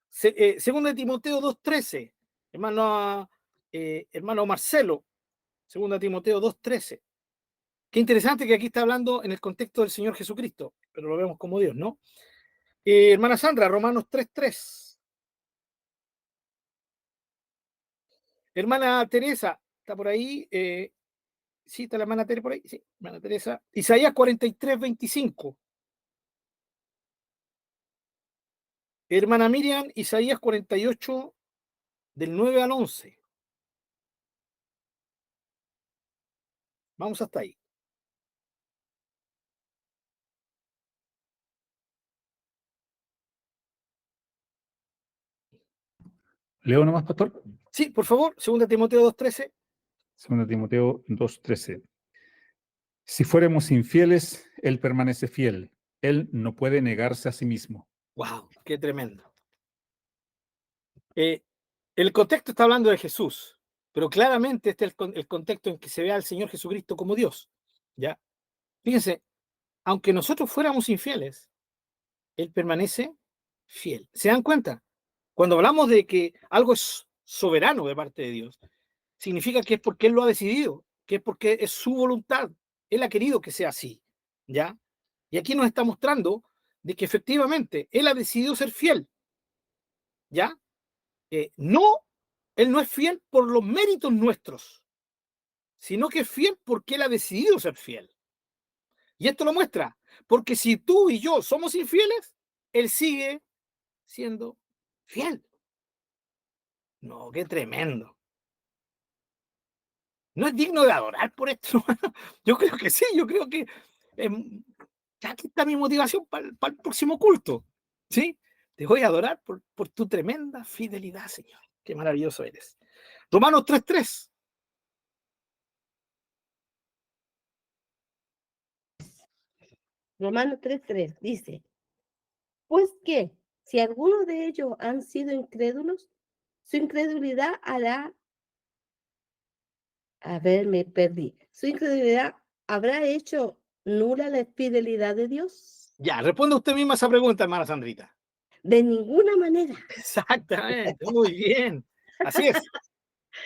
segunda de Timoteo 2:13, hermano Marcelo, segunda de Timoteo 2:13. Qué interesante que aquí está hablando en el contexto del Señor Jesucristo, pero lo vemos como Dios, ¿no? Hermana Sandra, Romanos 3:3. Hermana Teresa, ¿está por ahí? Sí, está la hermana Teresa por ahí. Sí, hermana Teresa. Isaías 43:25. Hermana Miriam, Isaías 48, del 9 al 11. Vamos hasta ahí. ¿Leo nomás, pastor? Sí, por favor, 2 Timoteo 2:13. 2 Timoteo 2:13. Si fuéramos infieles, Él permanece fiel. Él no puede negarse a sí mismo. ¡Wow! ¡Qué tremendo! El contexto está hablando de Jesús, pero claramente este es el contexto en que se ve al Señor Jesucristo como Dios. ¿Ya? Fíjense, aunque nosotros fuéramos infieles, Él permanece fiel. ¿Se dan cuenta? Cuando hablamos de que algo es soberano de parte de Dios, significa que es porque Él lo ha decidido, que es porque es su voluntad. Él ha querido que sea así. ¿Ya? Y aquí nos está mostrando de que efectivamente Él ha decidido ser fiel. ¿Ya? No, Él no es fiel por los méritos nuestros, sino que es fiel porque Él ha decidido ser fiel. Y esto lo muestra, porque si tú y yo somos infieles, Él sigue siendo fiel. No, qué tremendo. ¿No es digno de adorar por esto, hermano? Yo creo que sí, yo creo que aquí está mi motivación para el próximo culto. ¿Sí? Te voy a adorar por tu tremenda fidelidad, Señor. Qué maravilloso eres. Romanos 3:3. Romanos 3:3 dice, pues que si algunos de ellos han sido incrédulos, su incredulidad hará, a ver, me perdí, su incredulidad habrá hecho nula la fidelidad de Dios. Ya, responde usted misma esa pregunta, hermana Sandrita. De ninguna manera. Exactamente, muy bien. Así es.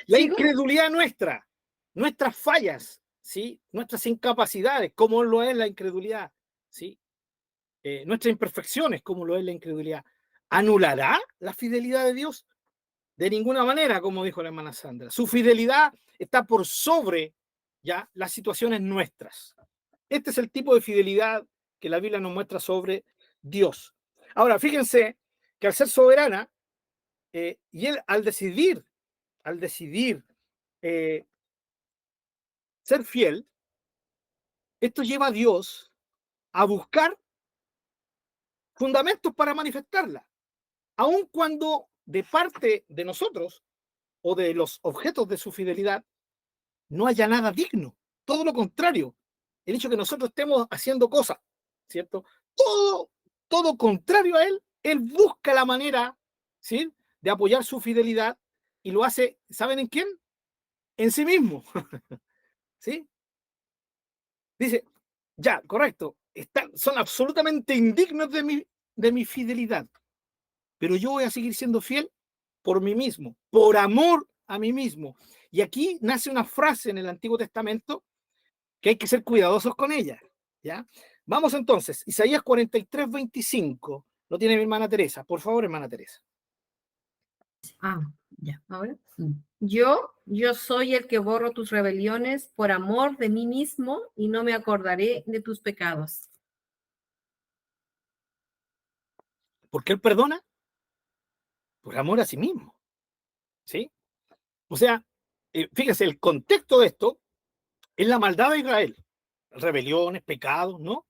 La ¿Sigo? incredulidad nuestra, nuestras fallas, ¿sí? Nuestras incapacidades, como lo es la incredulidad, ¿sí? Nuestras imperfecciones, como lo es la incredulidad, ¿anulará la fidelidad de Dios? De ninguna manera, como dijo la hermana Sandra. Su fidelidad está por sobre ya las situaciones nuestras. Este es el tipo de fidelidad que la Biblia nos muestra sobre Dios. Ahora, fíjense que al ser soberana, y él al decidir ser fiel, esto lleva a Dios a buscar fundamentos para manifestarla, aun cuando de parte de nosotros o de los objetos de su fidelidad no haya nada digno. Todo lo contrario, el hecho de que nosotros estemos haciendo cosas, ¿cierto? Todo contrario a él busca la manera, ¿sí?, de apoyar su fidelidad y lo hace, ¿saben en quién? En sí mismo. ¿Sí? Dice, ya, correcto, son absolutamente indignos de mi fidelidad, pero yo voy a seguir siendo fiel por mí mismo, por amor a mí mismo. Y aquí nace una frase en el Antiguo Testamento que hay que ser cuidadosos con ella, ¿ya? Vamos entonces, Isaías 43:25, lo tiene mi hermana Teresa. Por favor, hermana Teresa. Ya, ahora. Yo soy el que borro tus rebeliones por amor de mí mismo y no me acordaré de tus pecados. ¿Por qué él perdona? Por amor a sí mismo, ¿sí? O sea, fíjense, el contexto de esto es la maldad de Israel. Rebeliones, pecados, ¿no?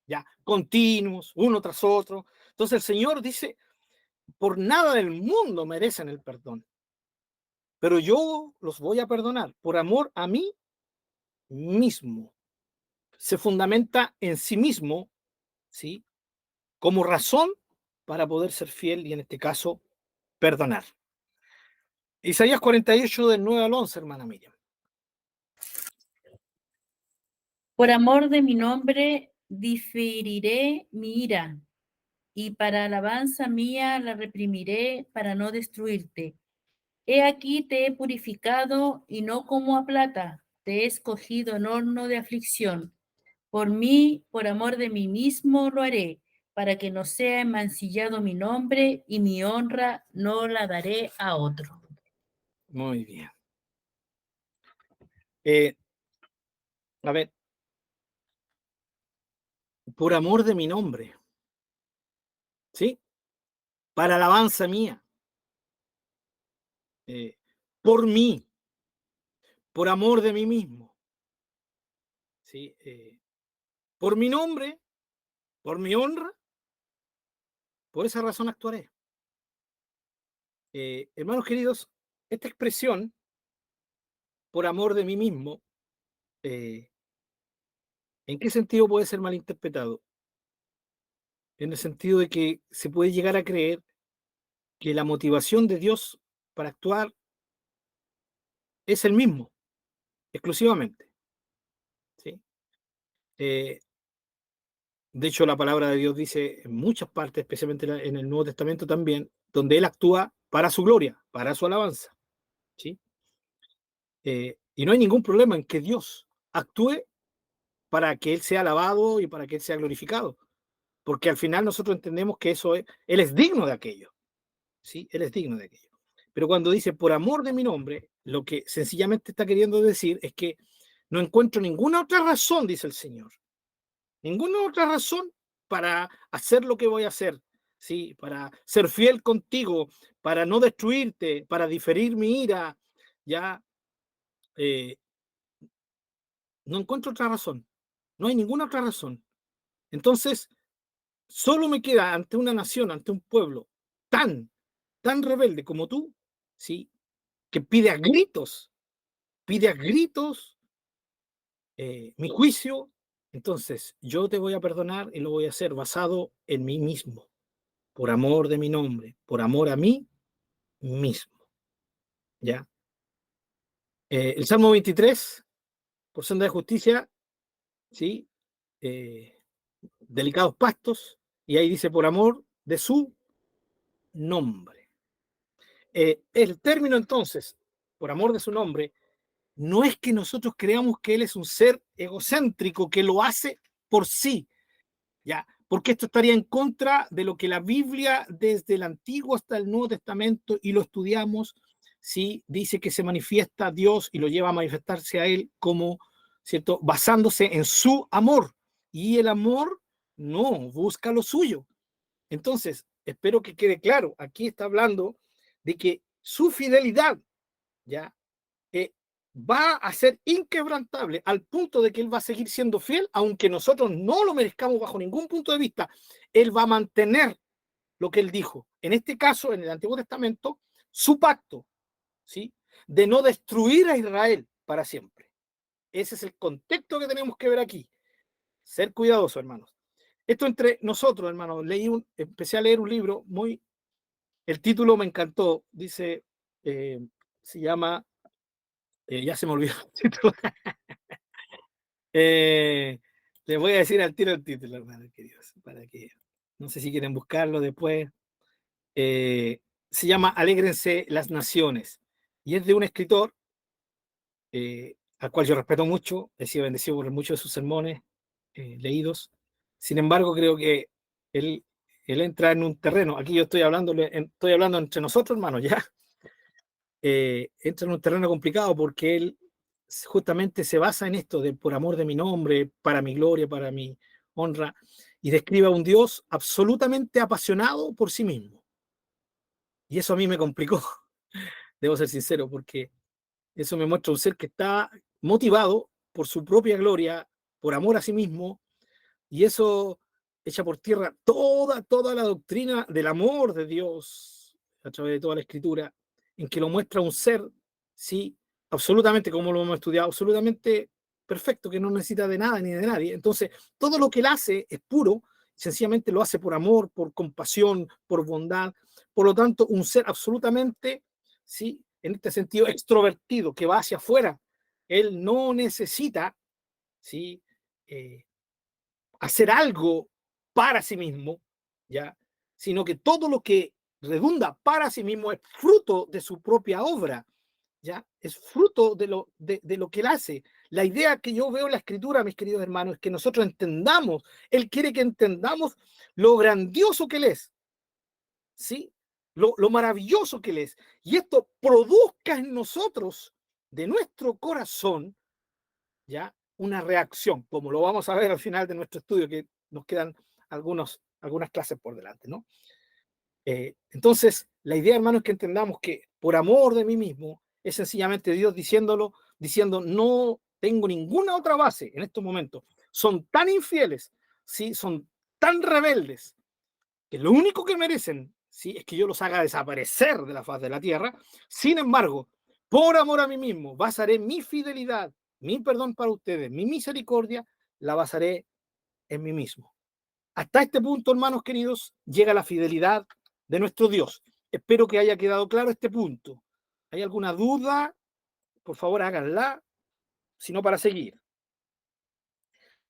Ya, continuos, uno tras otro. Entonces el Señor dice, por nada del mundo merecen el perdón, pero yo los voy a perdonar por amor a mí mismo. Se fundamenta en sí mismo, ¿sí?, como razón para poder ser fiel y en este caso perdonar. Isaías 48 del 9 al 11, hermana Miriam. Por amor de mi nombre diferiré mi ira, y para alabanza mía la reprimiré para no destruirte. He aquí te he purificado y no como a plata, te he escogido en horno de aflicción. Por mí, por amor de mí mismo lo haré, para que no sea mancillado mi nombre y mi honra no la daré a otro. Muy bien. A ver, por amor de mi nombre, ¿sí? Para alabanza mía, por mí, por amor de mí mismo, ¿sí? Por mi nombre, por mi honra, por esa razón actuaré. Hermanos queridos, esta expresión, por amor de mí mismo, ¿en qué sentido puede ser malinterpretado? En el sentido de que se puede llegar a creer que la motivación de Dios para actuar es el mismo, exclusivamente, ¿sí? De hecho, la palabra de Dios dice en muchas partes, especialmente en el Nuevo Testamento también, donde Él actúa para su gloria, para su alabanza, ¿sí? Y no hay ningún problema en que Dios actúe para que Él sea alabado y para que Él sea glorificado, porque al final nosotros entendemos que Él es digno de aquello, ¿sí? Él es digno de aquello. Pero cuando dice por amor de mi nombre, lo que sencillamente está queriendo decir es que no encuentro ninguna otra razón, dice el Señor, ninguna otra razón para hacer lo que voy a hacer, ¿sí? Para ser fiel contigo, para no destruirte, para diferir mi ira, ya no encuentro otra razón. No hay ninguna otra razón. Entonces, solo me queda ante una nación, ante un pueblo tan rebelde como tú, ¿sí? Que pide a gritos mi juicio. Entonces, yo te voy a perdonar y lo voy a hacer basado en mí mismo, por amor de mi nombre, por amor a mí mismo, ¿ya? El Salmo 23, por senda de justicia, ¿sí? Delicados pastos, y ahí dice, por amor de su nombre. El término entonces, por amor de su nombre, no es que nosotros creamos que Él es un ser egocéntrico que lo hace por sí, ¿ya? Porque esto estaría en contra de lo que la Biblia, desde el Antiguo hasta el Nuevo Testamento, y lo estudiamos, ¿sí? Dice que se manifiesta Dios y lo lleva a manifestarse a Él como, ¿cierto? Basándose en su amor. Y el amor no busca lo suyo. Entonces, espero que quede claro, aquí está hablando de que su fidelidad, ¿ya? Va a ser inquebrantable al punto de que Él va a seguir siendo fiel, aunque nosotros no lo merezcamos bajo ningún punto de vista. Él va a mantener lo que Él dijo. En este caso, en el Antiguo Testamento, su pacto, ¿sí? De no destruir a Israel para siempre. Ese es el contexto que tenemos que ver aquí. Ser cuidadosos, hermanos. Esto entre nosotros, hermanos. Empecé a leer un libro muy... El título me encantó. Dice, se llama... ya se me olvidó el título. Les voy a decir al tiro el título, hermanos queridos, para que no sé si quieren buscarlo después. Se llama Alégrense las Naciones y es de un escritor al cual yo respeto mucho, he sido bendecido por muchos de sus sermones leídos. Sin embargo, creo que él entra en un terreno, aquí yo estoy hablando entre nosotros, hermanos, ya. Entra en un terreno complicado porque él justamente se basa en esto de por amor de mi nombre, para mi gloria, para mi honra, y describe a un Dios absolutamente apasionado por sí mismo. Y eso a mí me complicó, debo ser sincero, porque eso me muestra un ser que está motivado por su propia gloria, por amor a sí mismo, y eso echa por tierra toda la doctrina del amor de Dios a través de toda la escritura, en que lo muestra un ser, sí, absolutamente, como lo hemos estudiado, absolutamente perfecto, que no necesita de nada ni de nadie. Entonces, todo lo que él hace es puro, sencillamente lo hace por amor, por compasión, por bondad. Por lo tanto, un ser absolutamente, sí, en este sentido, extrovertido, que va hacia afuera. Él no necesita, sí, hacer algo para sí mismo, ¿ya? Sino que todo lo que redunda para sí mismo es fruto de su propia obra, ¿ya? Es fruto de lo que él hace. La idea que yo veo en la escritura, mis queridos hermanos, es que nosotros entendamos, él quiere que entendamos lo grandioso que él es, ¿sí? Lo maravilloso que él es. Y esto produzca en nosotros, de nuestro corazón, ¿ya? Una reacción, como lo vamos a ver al final de nuestro estudio, que nos quedan algunas clases por delante, ¿no? Entonces, la idea, hermano, es que entendamos que por amor de mí mismo, es sencillamente Dios diciendo, no tengo ninguna otra base en estos momentos. Son tan infieles, ¿sí? Son tan rebeldes, que lo único que merecen, ¿sí? Es que yo los haga desaparecer de la faz de la tierra. Sin embargo, por amor a mí mismo, basaré mi fidelidad, mi perdón para ustedes, mi misericordia, la basaré en mí mismo. Hasta este punto, hermanos queridos, llega la fidelidad de nuestro Dios. Espero que haya quedado claro este punto. ¿Hay alguna duda? Por favor, háganla, sino para seguir.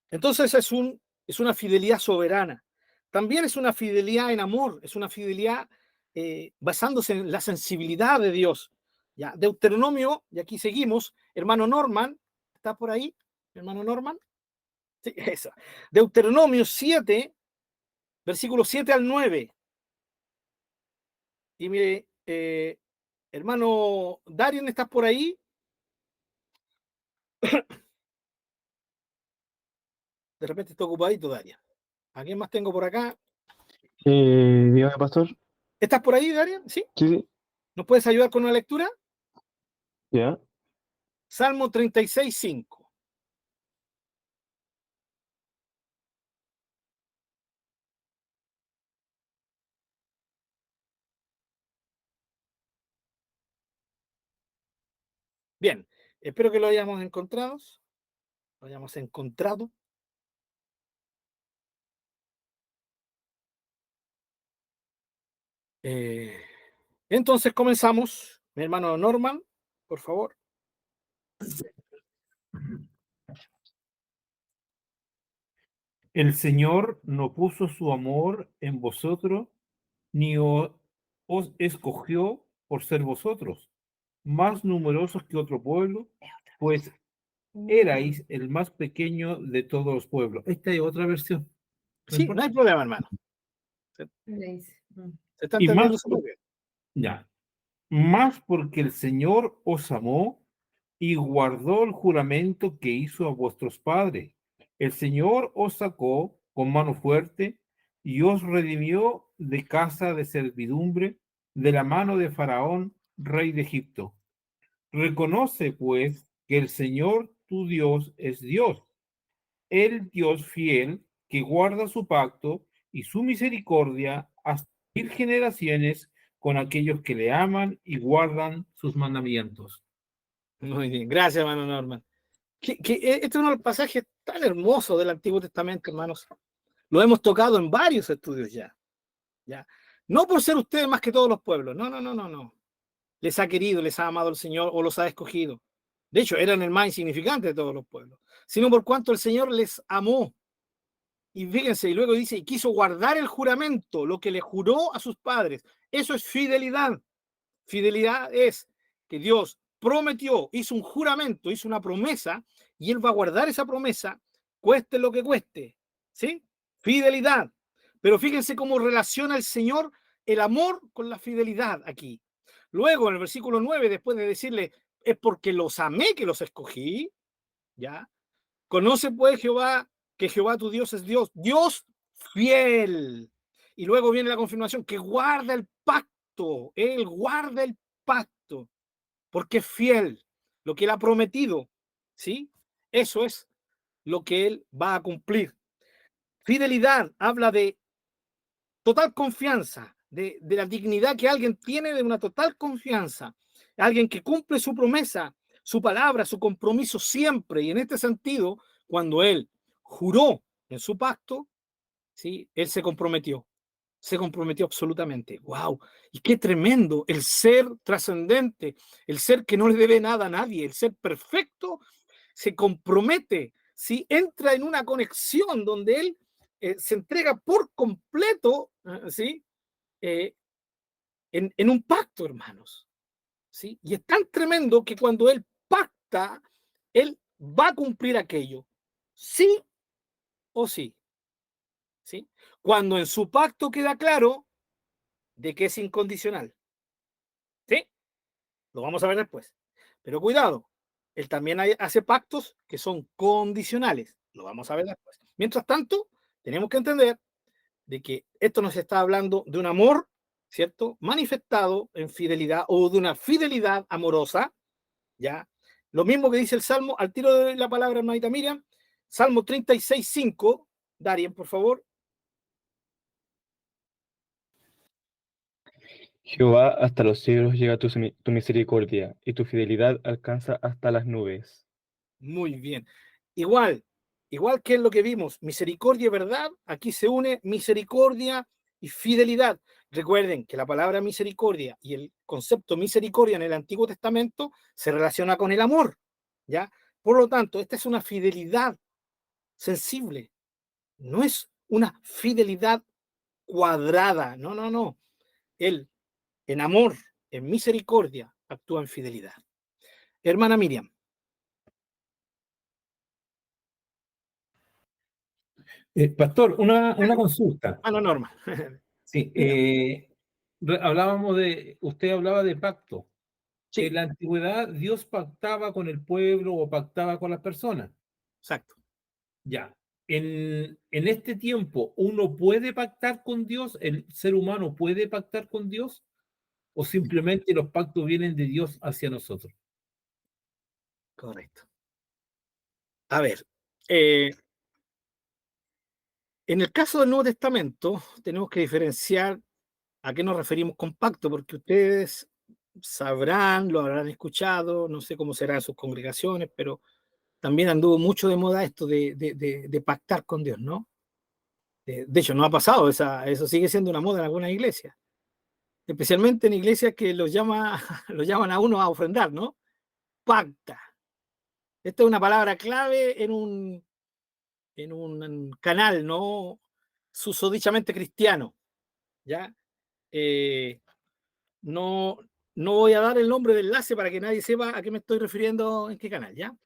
Entonces es una fidelidad soberana. También es una fidelidad en amor, es una fidelidad basándose en la sensibilidad de Dios. ¿Ya? Deuteronomio, y aquí seguimos, hermano Norman, ¿está por ahí? Hermano Norman. Sí, eso. Deuteronomio 7, versículos 7 al 9. Y mire, hermano Darian, ¿estás por ahí? De repente está ocupadito, Darian. ¿A quién más tengo por acá? Dígame, pastor. ¿Estás por ahí, Darian? ¿Sí? Sí, sí, ¿Nos puedes ayudar con una lectura? ya. Salmo 36:5. Bien, espero que lo hayamos encontrado. Lo hayamos encontrado. Entonces comenzamos. Mi hermano Norman, por favor. El Señor no puso su amor en vosotros, ni os escogió por ser vosotros más numerosos que otro pueblo, pues erais el más pequeño de todos los pueblos. Esta es otra versión. Sí, no hay problema, hermano. Se está Y entendiendo más, súper bien. ya, más porque el Señor os amó y guardó el juramento que hizo a vuestros padres. El Señor os sacó con mano fuerte y os redimió de casa de servidumbre, de la mano de Faraón, rey de Egipto. Reconoce, pues, que el Señor tu Dios es Dios, el Dios fiel que guarda su pacto y su misericordia hasta 1000 generaciones con aquellos que le aman y guardan sus mandamientos. Muy bien, gracias, hermano Norman. Este es uno de los pasajes tan hermosos del Antiguo Testamento, hermanos. Lo hemos tocado en varios estudios ya. No por ser ustedes más que todos los pueblos. No. Les ha querido, les ha amado el Señor o los ha escogido. De hecho, eran el más insignificante de todos los pueblos. Sino por cuanto el Señor les amó. Y fíjense, y luego dice, y quiso guardar el juramento, lo que le juró a sus padres. Eso es fidelidad. Fidelidad es que Dios prometió, hizo un juramento, hizo una promesa, y Él va a guardar esa promesa, cueste lo que cueste. ¿Sí? Fidelidad. Pero fíjense cómo relaciona el Señor el amor con la fidelidad aquí. Luego, en el versículo 9, después de decirle, es porque los amé que los escogí, ¿ya? Conoce pues Jehová, que Jehová tu Dios es Dios, Dios fiel. Y luego viene la confirmación, que guarda el pacto, Él guarda el pacto, porque es fiel, lo que Él ha prometido, ¿sí? Eso es lo que Él va a cumplir. Fidelidad habla de total confianza, de la dignidad que alguien tiene, de una total confianza. Alguien que cumple su promesa, su palabra, su compromiso siempre. Y en este sentido, cuando él juró en su pacto, ¿sí? Él se comprometió absolutamente. ¡Wow! Y qué tremendo el ser trascendente, el ser que no le debe nada a nadie, el ser perfecto, se compromete, ¿sí? Entra en una conexión donde él se entrega por completo, ¿sí? En un pacto, hermanos, ¿sí? Y es tan tremendo que cuando él pacta, él va a cumplir aquello, sí o sí, ¿sí? Cuando en su pacto queda claro de que es incondicional, ¿sí? Lo vamos a ver después. Pero cuidado, él también hace pactos que son condicionales, lo vamos a ver después. Mientras tanto, tenemos que entender de que esto nos está hablando de un amor, ¿cierto? Manifestado en fidelidad o de una fidelidad amorosa, ¿ya? Lo mismo que dice el Salmo, al tiro de la palabra, hermanita Miriam, Salmo 36:5, Darien, por favor. Jehová, hasta los cielos llega tu misericordia, y tu fidelidad alcanza hasta las nubes. Muy bien. Igual que en lo que vimos, misericordia y verdad, aquí se une misericordia y fidelidad. Recuerden que la palabra misericordia y el concepto misericordia en el Antiguo Testamento se relaciona con el amor, ¿ya? Por lo tanto, esta es una fidelidad sensible, no es una fidelidad cuadrada, no. Él, en amor, en misericordia, actúa en fidelidad. Hermana Miriam. Pastor, una consulta. Hermano Norma. Sí, usted hablaba de pacto. Sí. En la antigüedad, Dios pactaba con el pueblo o pactaba con las personas. Exacto. Ya. en este tiempo, ¿uno puede pactar con Dios? ¿El ser humano puede pactar con Dios? ¿O simplemente los pactos vienen de Dios hacia nosotros? Correcto. A ver, en el caso del Nuevo Testamento, tenemos que diferenciar a qué nos referimos con pacto, porque ustedes sabrán, lo habrán escuchado, no sé cómo será en sus congregaciones, pero también anduvo mucho de moda esto de pactar con Dios, ¿no? De hecho, no ha pasado, eso sigue siendo una moda en algunas iglesias, especialmente en iglesias que los llaman a uno a ofrendar, ¿no? Pacta. Esta es una palabra clave en un canal, ¿no? Susodichamente cristiano, ¿ya? No, no voy a dar el nombre del enlace para que nadie sepa a qué me estoy refiriendo en qué canal, ¿ya?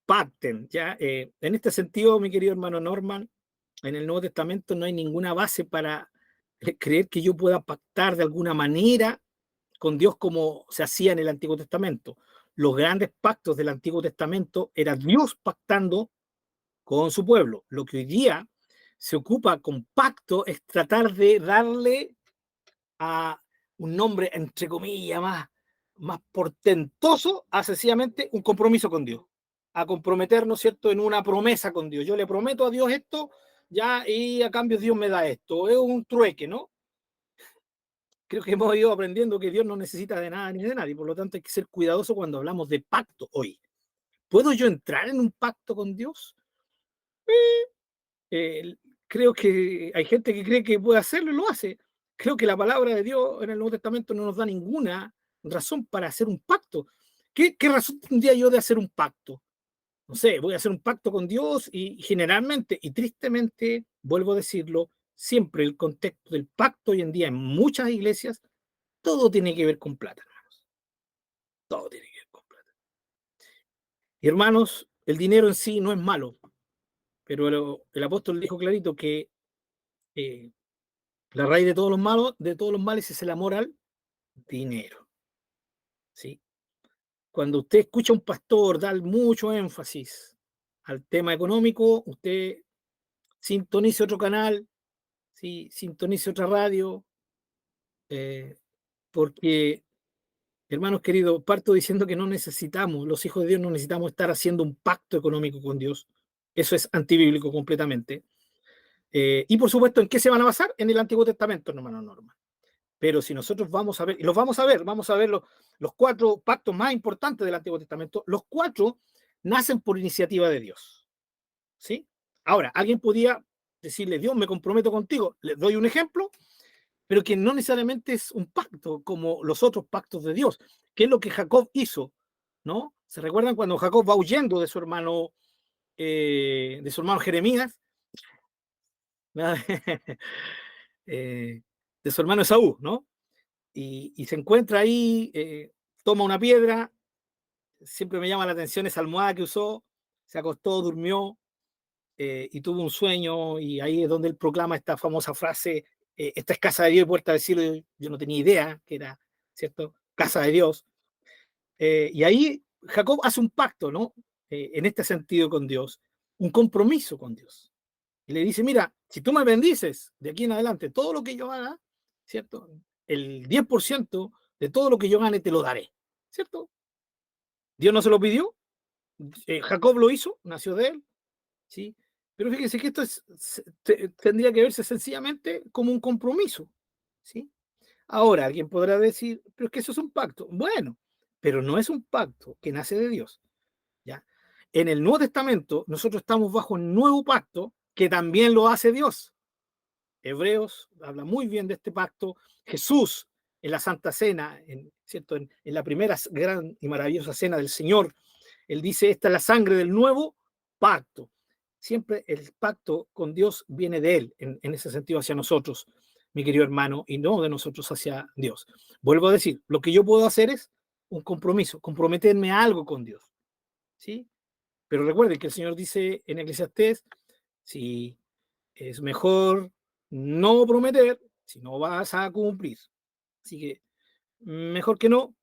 Pacten, ¿ya? En este sentido, mi querido hermano Norman, en el Nuevo Testamento no hay ninguna base para creer que yo pueda pactar de alguna manera con Dios como se hacía en el Antiguo Testamento. Los grandes pactos del Antiguo Testamento era Dios pactando con su pueblo. Lo que hoy día se ocupa con pacto es tratar de darle a un nombre, entre comillas, más portentoso a sencillamente un compromiso con Dios, a comprometernos, ¿cierto?, en una promesa con Dios. Yo le prometo a Dios esto, ya, y a cambio Dios me da esto. Es un trueque, ¿no? Creo que hemos ido aprendiendo que Dios no necesita de nada ni de nadie, por lo tanto hay que ser cuidadoso cuando hablamos de pacto hoy. ¿Puedo yo entrar en un pacto con Dios? Eh, Creo que hay gente que cree que puede hacerlo y lo hace. Creo que la palabra de Dios en el Nuevo Testamento no nos da ninguna razón para hacer un pacto. ¿Qué razón tendría yo de hacer un pacto? No sé, voy a hacer un pacto con Dios y generalmente y tristemente, vuelvo a decirlo, siempre el contexto del pacto hoy en día en muchas iglesias, todo tiene que ver con plata, hermanos. Todo tiene que ver con plata. Y hermanos, el dinero en sí no es malo, pero el apóstol dijo clarito que la raíz de todos los males es el amor al dinero. ¿Sí? Cuando usted escucha a un pastor dar mucho énfasis al tema económico, usted sintonice otro canal, ¿sí? Sintonice otra radio, porque, hermanos queridos, parto diciendo que no necesitamos, los hijos de Dios no necesitamos estar haciendo un pacto económico con Dios. Eso es antibíblico completamente. Y por supuesto, ¿en qué se van a basar? En el Antiguo Testamento, hermano Norma. Pero si nosotros vamos a ver, y los vamos a ver los 4 pactos más importantes del Antiguo Testamento, los 4 nacen por iniciativa de Dios. ¿Sí? Ahora, alguien podía decirle, Dios, me comprometo contigo. Les doy un ejemplo, pero que no necesariamente es un pacto como los otros pactos de Dios, que es lo que Jacob hizo, ¿no? ¿Se recuerdan cuando Jacob va huyendo de su hermano Jeremías? De su hermano Esaú, ¿no? Y se encuentra ahí, toma una piedra, siempre me llama la atención esa almohada que usó, se acostó, durmió y tuvo un sueño, y ahí es donde él proclama esta famosa frase, esta es casa de Dios y puerta del cielo. Yo no tenía idea que era, ¿cierto? Casa de Dios. Y ahí Jacob hace un pacto, ¿no? En este sentido con Dios, un compromiso con Dios. Y le dice, mira, si tú me bendices de aquí en adelante, todo lo que yo haga, ¿cierto? El 10% de todo lo que yo gane te lo daré, ¿cierto? Dios no se lo pidió, Jacob lo hizo, nació de él, ¿sí? Pero fíjense que esto tendría que verse sencillamente como un compromiso, ¿sí? Ahora, alguien podrá decir, pero es que eso es un pacto. Bueno, pero no es un pacto que nace de Dios, ¿ya? En el Nuevo Testamento, nosotros estamos bajo un nuevo pacto que también lo hace Dios. Hebreos habla muy bien de este pacto. Jesús, en la Santa Cena, ¿cierto? En la primera gran y maravillosa cena del Señor, él dice, esta es la sangre del nuevo pacto. Siempre el pacto con Dios viene de él, en ese sentido hacia nosotros, mi querido hermano, y no de nosotros hacia Dios. Vuelvo a decir, lo que yo puedo hacer es un compromiso, comprometerme a algo con Dios, ¿sí? Pero recuerden que el Señor dice en Eclesiastés, si es mejor no prometer si no vas a cumplir. Así que mejor que no.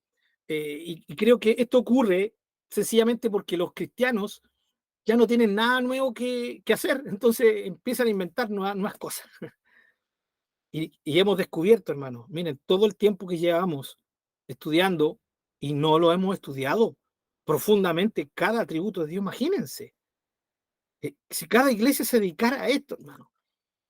Y creo que esto ocurre sencillamente porque los cristianos ya no tienen nada nuevo que hacer, entonces empiezan a inventar nuevas cosas. Y hemos descubierto, hermano, miren, todo el tiempo que llevamos estudiando y no lo hemos estudiado profundamente cada atributo de Dios, imagínense. Si cada iglesia se dedicara a esto, hermano,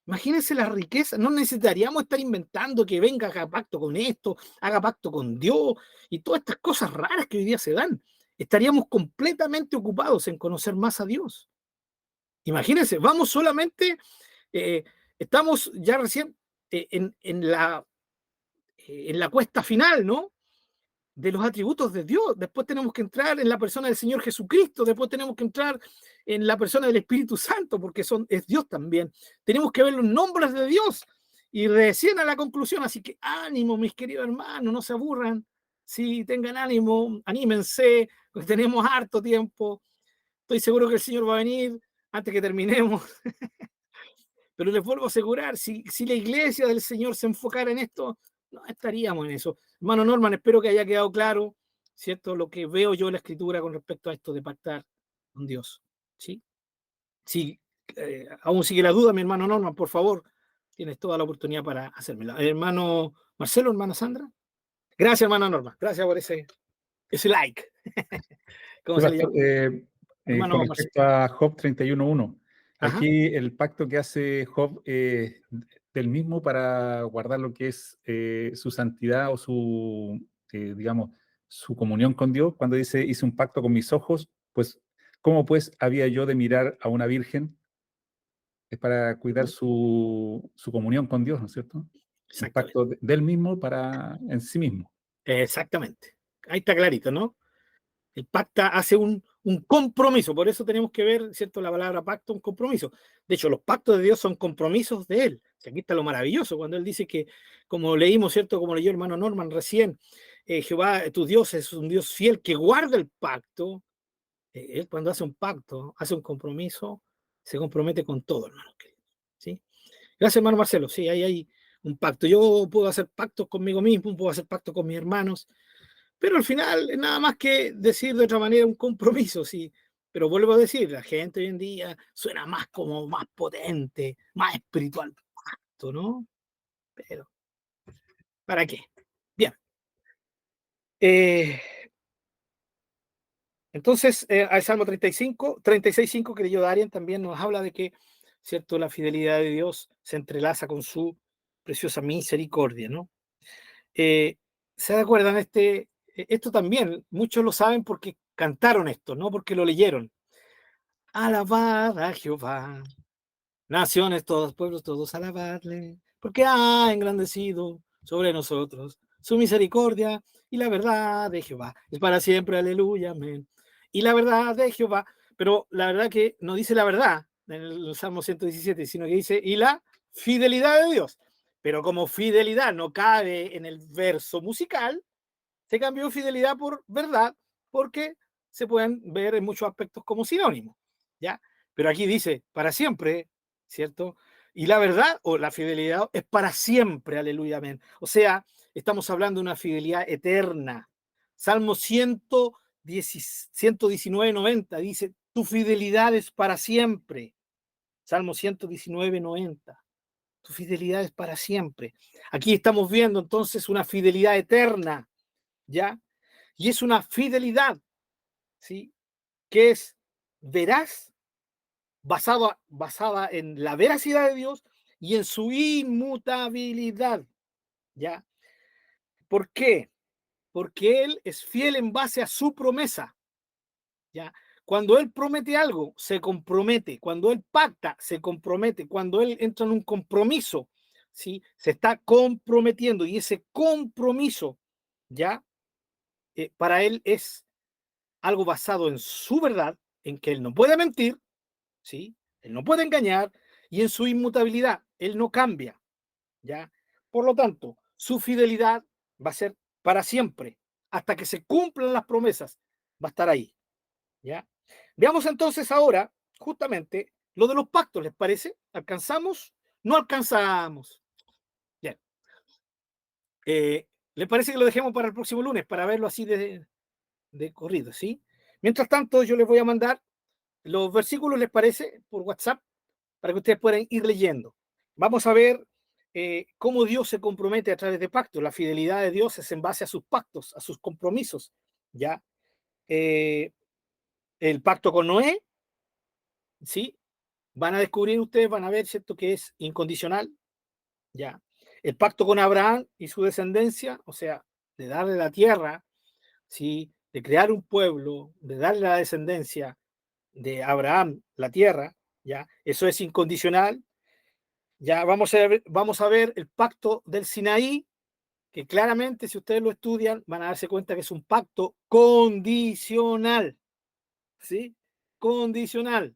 imagínense la riqueza, no necesitaríamos estar inventando que venga, haga pacto con esto, haga pacto con Dios y todas estas cosas raras que hoy día se dan. Estaríamos completamente ocupados en conocer más a Dios. Imagínense, vamos solamente, estamos ya recién en la cuesta final, ¿no? De los atributos de Dios. Después tenemos que entrar en la persona del Señor Jesucristo, después tenemos que entrar en la persona del Espíritu Santo, porque es Dios también. Tenemos que ver los nombres de Dios y recién a la conclusión. Así que ánimo, mis queridos hermanos, no se aburran. Sí, tengan ánimo, anímense, porque tenemos harto tiempo. Estoy seguro que el Señor va a venir antes que terminemos. Pero les vuelvo a asegurar, si la iglesia del Señor se enfocara en esto, no estaríamos en eso. Hermano Norman, espero que haya quedado claro, ¿cierto? Lo que veo yo en la Escritura con respecto a esto de pactar con Dios. ¿Sí? Si aún sigue la duda, mi hermano Norman, por favor, tienes toda la oportunidad para hacérmela. Hermano Marcelo, hermana Sandra. Gracias, hermana Norman. Gracias por ese like. ¿Cómo se le llama? Hermano Con Marcelo. respecto a Job 31:1, Ajá. aquí el pacto que hace Job del mismo para guardar lo que es su santidad o su, digamos, su comunión con Dios, cuando dice, hice un pacto con mis ojos, pues, ¿cómo pues había yo de mirar a una virgen? Es para cuidar su comunión con Dios, ¿no es cierto? Un Exactamente. pacto del mismo para en sí mismo. Exactamente. Ahí está clarito, ¿no? El pacta hace un compromiso, por eso tenemos que ver, ¿cierto? La palabra pacto, un compromiso. De hecho, los pactos de Dios son compromisos de Él. O sea, aquí está lo maravilloso, cuando Él dice que, como leímos, ¿cierto? Como leyó el hermano Norman recién, Jehová, tu Dios es un Dios fiel que guarda el pacto. Él cuando hace un pacto, hace un compromiso, se compromete con todo, hermano. ¿Sí? Gracias, hermano Marcelo. Sí, ahí hay un pacto. Yo puedo hacer pactos conmigo mismo, puedo hacer pactos con mis hermanos, pero al final es nada más que decir de otra manera un compromiso, sí. Pero vuelvo a decir, la gente hoy en día suena más como más potente, más espiritual pacto, ¿no? Pero, ¿para qué? Bien. Entonces, al Salmo 36:5 que leyó Darien también nos habla de que, ¿cierto? La fidelidad de Dios se entrelaza con su preciosa misericordia, ¿no? ¿Se acuerdan? Esto también, muchos lo saben porque cantaron esto, no porque lo leyeron. Alabad a Jehová, naciones todos, pueblos todos, alabadle, porque ha engrandecido sobre nosotros su misericordia y la verdad de Jehová. Es para siempre, aleluya, amén. Y la verdad de Jehová, pero la verdad que no dice la verdad en el Salmo 117, sino que dice, y la fidelidad de Dios. Pero como fidelidad no cabe en el verso musical, se cambió fidelidad por verdad, porque se pueden ver en muchos aspectos como sinónimos, ¿ya? Pero aquí dice, para siempre, ¿cierto? Y la verdad o la fidelidad es para siempre, aleluya, amén. O sea, estamos hablando de una fidelidad eterna. Salmo 119:90 dice, tu fidelidad es para siempre. Salmo 119:90. Tu fidelidad es para siempre. Aquí estamos viendo entonces una fidelidad eterna, ¿ya? Y es una fidelidad, ¿sí? Que es veraz, basada en la veracidad de Dios y en su inmutabilidad, ¿ya? ¿Por qué? Porque Él es fiel en base a su promesa, ¿ya? Cuando Él promete algo, se compromete. Cuando Él pacta, se compromete. Cuando Él entra en un compromiso, ¿sí? Se está comprometiendo y ese compromiso, ¿ya? Para Él es algo basado en su verdad, en que Él no puede mentir, ¿sí? Él no puede engañar y en su inmutabilidad. Él no cambia, ¿ya? Por lo tanto, su fidelidad va a ser para siempre, hasta que se cumplan las promesas, va a estar ahí, ¿ya? Veamos entonces ahora, justamente, lo de los pactos, ¿les parece? ¿Alcanzamos? No alcanzamos. Bien. ¿Les parece que lo dejemos para el próximo lunes, para verlo así de corrido, ¿sí? Mientras tanto, yo les voy a mandar los versículos, ¿les parece? Por WhatsApp, para que ustedes puedan ir leyendo. Vamos a ver cómo Dios se compromete a través de pactos. La fidelidad de Dios es en base a sus pactos, a sus compromisos. ¿Ya? El pacto con Noé, ¿sí? Van a descubrir ustedes, van a ver, ¿cierto?, que es incondicional. ¿Ya? El pacto con Abraham y su descendencia, o sea, de darle la tierra, ¿sí?, de crear un pueblo, de darle la descendencia de Abraham la tierra, ¿ya? Eso es incondicional. Ya vamos a ver el pacto del Sinaí, que claramente, si ustedes lo estudian, van a darse cuenta que es un pacto condicional, ¿sí? Condicional.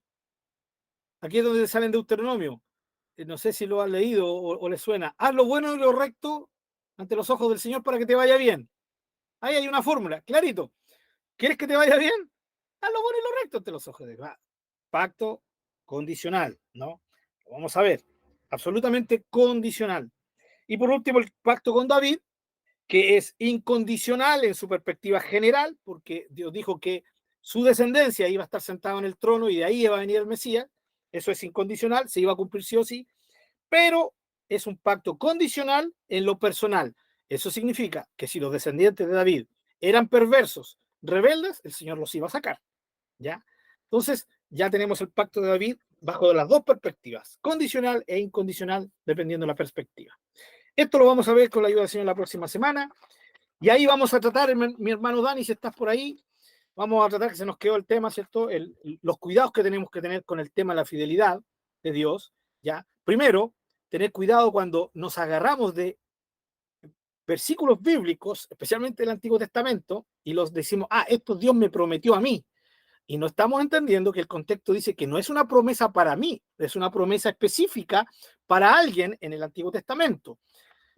Aquí es donde sale en Deuteronomio. No sé si lo has leído o le suena. Haz lo bueno y lo recto ante los ojos del Señor para que te vaya bien. Ahí hay una fórmula, clarito. ¿Quieres que te vaya bien? Haz lo bueno y lo recto ante los ojos de Dios. Pacto condicional, ¿no? Vamos a ver. Absolutamente condicional. Y por último, el pacto con David, que es incondicional en su perspectiva general, porque Dios dijo que su descendencia iba a estar sentado en el trono y de ahí iba a venir el Mesías. Eso es incondicional, se iba a cumplir sí o sí, pero es un pacto condicional en lo personal. Eso significa que si los descendientes de David eran perversos, rebeldes, el Señor los iba a sacar, ¿ya? Entonces, ya tenemos el pacto de David bajo las dos perspectivas, condicional e incondicional, dependiendo de la perspectiva. Esto lo vamos a ver con la ayuda del Señor la próxima semana. Y ahí vamos a tratar, mi hermano Dani, si estás por ahí, vamos a tratar, que se nos quedó el tema, ¿cierto? Los cuidados que tenemos que tener con el tema de la fidelidad de Dios, ¿ya? Primero, tener cuidado cuando nos agarramos de versículos bíblicos, especialmente del Antiguo Testamento, y los decimos, esto Dios me prometió a mí. Y no estamos entendiendo que el contexto dice que no es una promesa para mí, es una promesa específica para alguien en el Antiguo Testamento.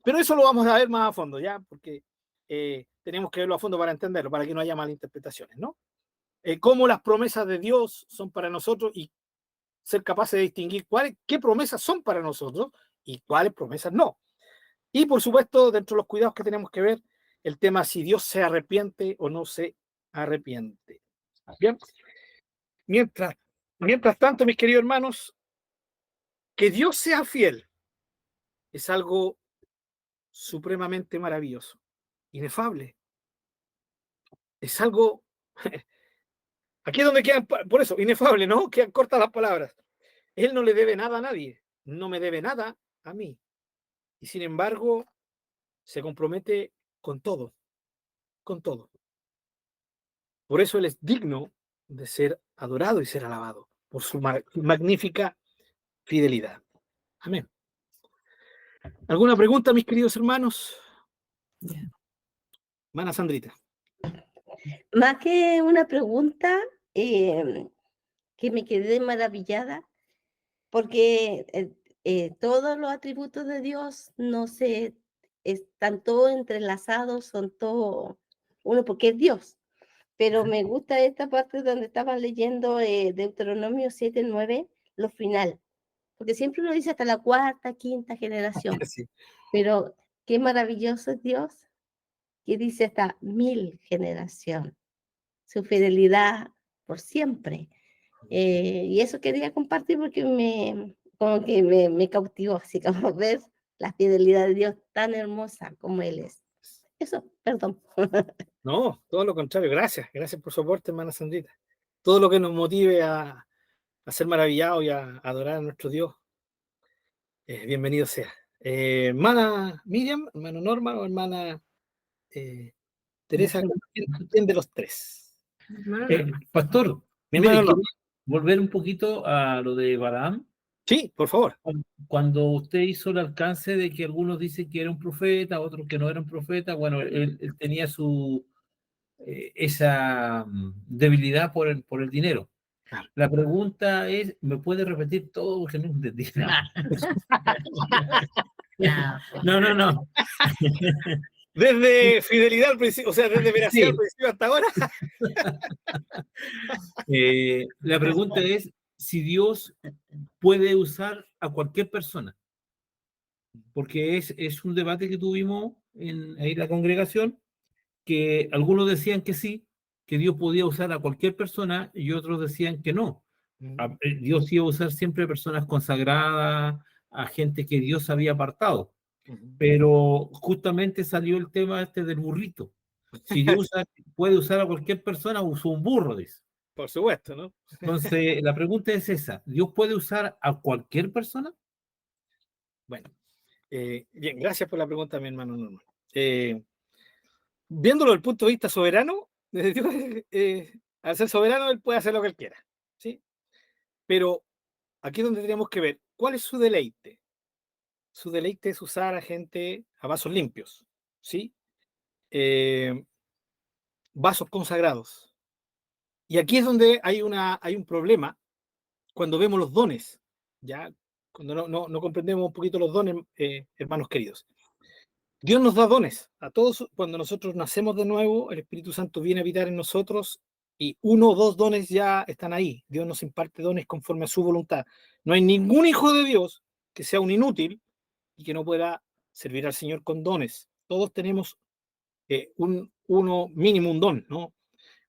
Pero eso lo vamos a ver más a fondo, ¿ya? Porque tenemos que verlo a fondo para entenderlo, para que no haya malinterpretaciones, ¿no? Cómo las promesas de Dios son para nosotros y ser capaces de distinguir qué promesas son para nosotros y cuáles promesas no. Y por supuesto, dentro de los cuidados que tenemos que ver, el tema si Dios se arrepiente o no se arrepiente. Bien. Mientras tanto, mis queridos hermanos, que Dios sea fiel es algo supremamente maravilloso, inefable. Es algo, aquí es donde quedan, por eso, inefable, ¿no? Quedan cortas las palabras. Él no le debe nada a nadie, no me debe nada a mí. Y sin embargo, se compromete con todo, con todo. Por eso Él es digno de ser adorado y ser alabado por su magnífica fidelidad. Amén. ¿Alguna pregunta, mis queridos hermanos? Hermana Sandrita. Más que una pregunta, que me quedé maravillada, porque todos los atributos de Dios no se están todos entrelazados, son todos uno, porque es Dios. Pero me gusta esta parte donde estaban leyendo Deuteronomio 7:9, lo final, porque siempre uno dice hasta la cuarta, quinta generación, Sí. pero qué maravilloso es Dios, que dice hasta 1000 generación, su fidelidad por siempre. Y eso quería compartir porque como que me cautivó, así como ver la fidelidad de Dios tan hermosa como Él es. Eso, perdón. No, todo lo contrario. Gracias por su aporte, hermana Sandrita. Todo lo que nos motive a ser maravillados y a adorar a nuestro Dios, bienvenido sea. Hermana Miriam, hermano Norma o hermana Teresa, ¿quién de los tres? Pastor, Mi mire, hermano quería Norma. volver un poquito a lo de Balaam. Sí, por favor. Cuando usted hizo el alcance de que algunos dicen que era un profeta, otros que no eran profeta, bueno, él tenía esa debilidad por el dinero. Claro. La pregunta es, ¿me puede repetir todo? Porque no entendí nada. No. Desde fidelidad al principio, o sea, desde veracidad al principio hasta ahora. La pregunta es si Dios puede usar a cualquier persona, porque es un debate que tuvimos en la congregación, que algunos decían que sí, que Dios podía usar a cualquier persona y otros decían que no. Dios iba a usar siempre personas consagradas, a gente que Dios había apartado. Pero justamente salió el tema este del burrito. Si Dios puede usar a cualquier persona, usó un burro, dice. Por supuesto, ¿no? Entonces, la pregunta es esa: ¿Dios puede usar a cualquier persona? Bueno, bien, gracias por la pregunta, mi hermano Norman. Viéndolo desde el punto de vista soberano, Dios, al ser soberano, él puede hacer lo que él quiera, ¿sí? Pero aquí es donde tenemos que ver cuál es su deleite. Su deleite es usar a gente a vasos limpios, ¿sí? Vasos consagrados. Y aquí es donde hay un problema cuando vemos los dones, ¿ya? Cuando no comprendemos un poquito los dones, hermanos queridos. Dios nos da dones a todos. Cuando nosotros nacemos de nuevo, el Espíritu Santo viene a habitar en nosotros y 1 o 2 dones ya están ahí. Dios nos imparte dones conforme a su voluntad. No hay ningún hijo de Dios que sea un inútil y que no pueda servir al Señor con dones. Todos tenemos uno mínimo, un don, ¿no?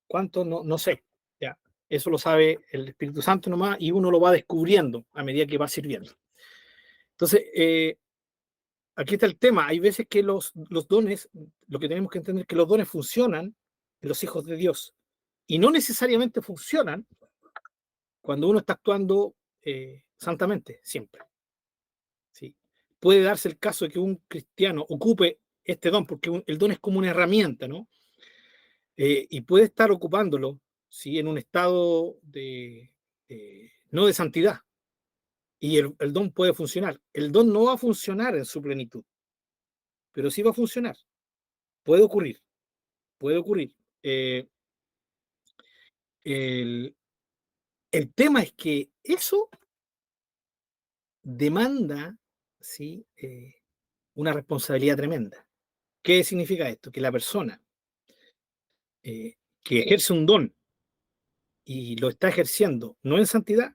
¿Cuántos? No sé. Ya. Eso lo sabe el Espíritu Santo nomás y uno lo va descubriendo a medida que va sirviendo. Entonces, aquí está el tema. Hay veces que los dones, lo que tenemos que entender es que los dones funcionan en los hijos de Dios y no necesariamente funcionan cuando uno está actuando santamente, siempre. ¿Sí? Puede darse el caso de que un cristiano ocupe este don, porque el don es como una herramienta, ¿no? Y puede estar ocupándolo, ¿sí? En un estado no de santidad. Y el don puede funcionar. El don no va a funcionar en su plenitud, pero sí va a funcionar. Puede ocurrir. Puede ocurrir. El tema es que eso demanda, ¿sí? Una responsabilidad tremenda. ¿Qué significa esto? Que la persona que ejerce un don y lo está ejerciendo no en santidad,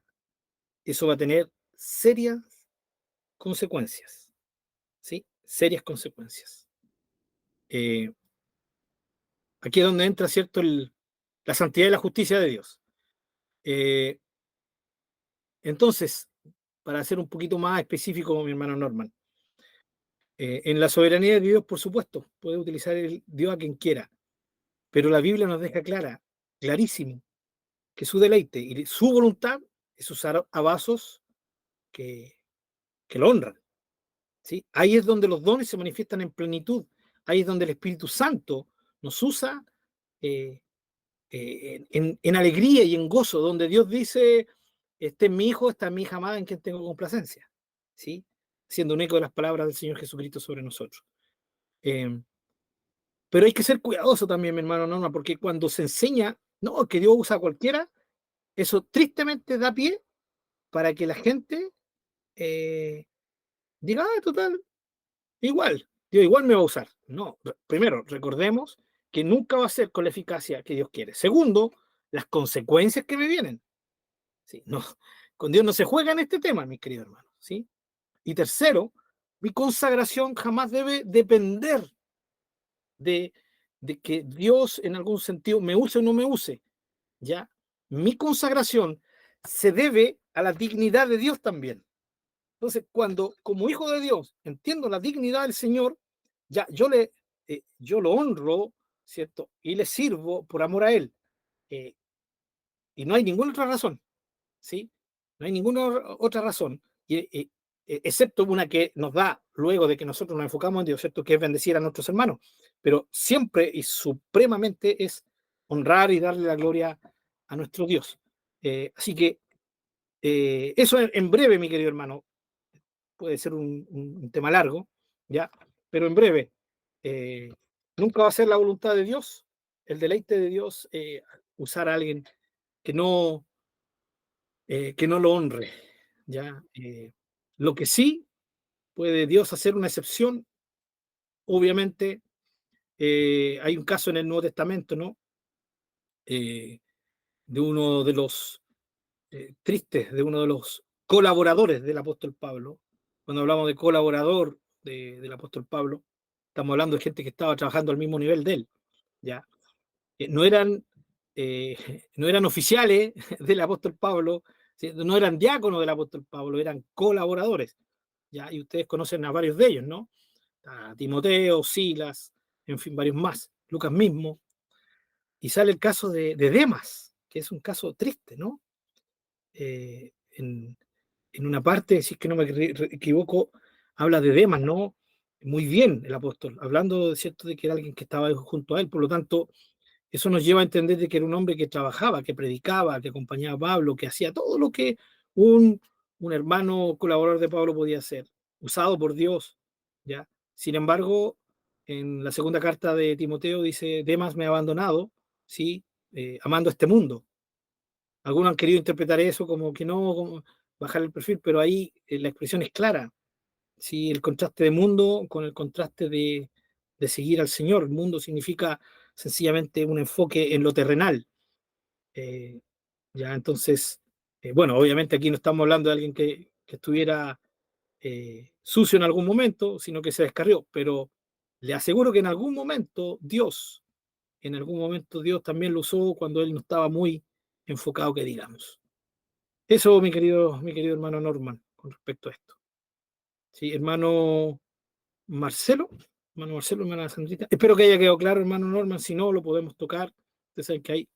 eso va a tener serias consecuencias, ¿sí? Serias consecuencias. Aquí es donde entra, ¿cierto?, la santidad y la justicia de Dios. Entonces, para ser un poquito más específico, mi hermano Norman, en la soberanía de Dios, por supuesto, puede utilizar el Dios a quien quiera, pero la Biblia nos deja clarísimo, que su deleite y su voluntad es usar a vasos que lo honran, ¿sí? Ahí es donde los dones se manifiestan en plenitud, ahí es donde el Espíritu Santo nos usa en alegría y en gozo, donde Dios dice, este es mi hijo, esta es mi hija amada en quien tengo complacencia, ¿sí? Siendo un eco de las palabras del Señor Jesucristo sobre nosotros. Pero hay que ser cuidadoso también, mi hermano Norma, porque cuando se enseña, no, que Dios usa a cualquiera, eso tristemente da pie para que la gente diga, total, igual, Dios igual me va a usar. No, primero, recordemos que nunca va a ser con la eficacia que Dios quiere. Segundo, las consecuencias que me vienen. ¿Sí? No, con Dios no se juega en este tema, mis queridos hermanos, ¿sí? Y tercero, mi consagración jamás debe depender de que Dios en algún sentido me use o no me use, ¿ya? Mi consagración se debe a la dignidad de Dios también. Entonces, cuando como hijo de Dios entiendo la dignidad del Señor, ya yo lo honro, ¿cierto? Y le sirvo por amor a Él. Y no hay ninguna otra razón, ¿sí? No hay ninguna otra razón, excepto una que nos da luego de que nosotros nos enfocamos en Dios, ¿cierto? Que es bendecir a nuestros hermanos. Pero siempre y supremamente es honrar y darle la gloria a nuestro Dios. Así que eso en breve, mi querido hermano, puede ser un tema largo, ¿ya? Pero en breve, nunca va a ser la voluntad de Dios, el deleite de Dios, usar a alguien que no lo honre, ¿ya? Lo que sí puede Dios hacer una excepción, obviamente, hay un caso en el Nuevo Testamento, ¿no? De uno de los tristes, de uno de los colaboradores del apóstol Pablo. Cuando hablamos de colaborador del apóstol Pablo, estamos hablando de gente que estaba trabajando al mismo nivel de él, ¿ya? No eran no eran oficiales del apóstol Pablo, ¿sí? No eran diáconos del apóstol Pablo, eran colaboradores. ¿Ya? Y ustedes conocen a varios de ellos, ¿no? A Timoteo, Silas, en fin, varios más, Lucas mismo. Y sale el caso de Demas, que es un caso triste, ¿no? En una parte, si es que no me equivoco, habla de Demas, ¿no? Muy bien el apóstol, hablando, ¿cierto?, de que era alguien que estaba junto a él. Por lo tanto, eso nos lleva a entender de que era un hombre que trabajaba, que predicaba, que acompañaba a Pablo, que hacía todo lo que un hermano colaborador de Pablo podía hacer, usado por Dios, ¿ya? Sin embargo, en la segunda carta de Timoteo dice, Demas me ha abandonado, ¿sí? Amando este mundo. Algunos han querido interpretar eso como que no, como bajar el perfil, pero ahí la expresión es clara, ¿sí? El contraste de mundo con el contraste de seguir al Señor. El mundo significa sencillamente un enfoque en lo terrenal. Ya, entonces, bueno, obviamente aquí no estamos hablando de alguien que estuviera sucio en algún momento, sino que se descarrió, pero le aseguro que en algún momento Dios también lo usó cuando él no estaba muy enfocado, que digamos. Eso, mi querido hermano Norman, con respecto a esto. Sí, hermano Marcelo, hermana Sandrita. Espero que haya quedado claro, hermano Norman. Si no, lo podemos tocar. Ustedes saben que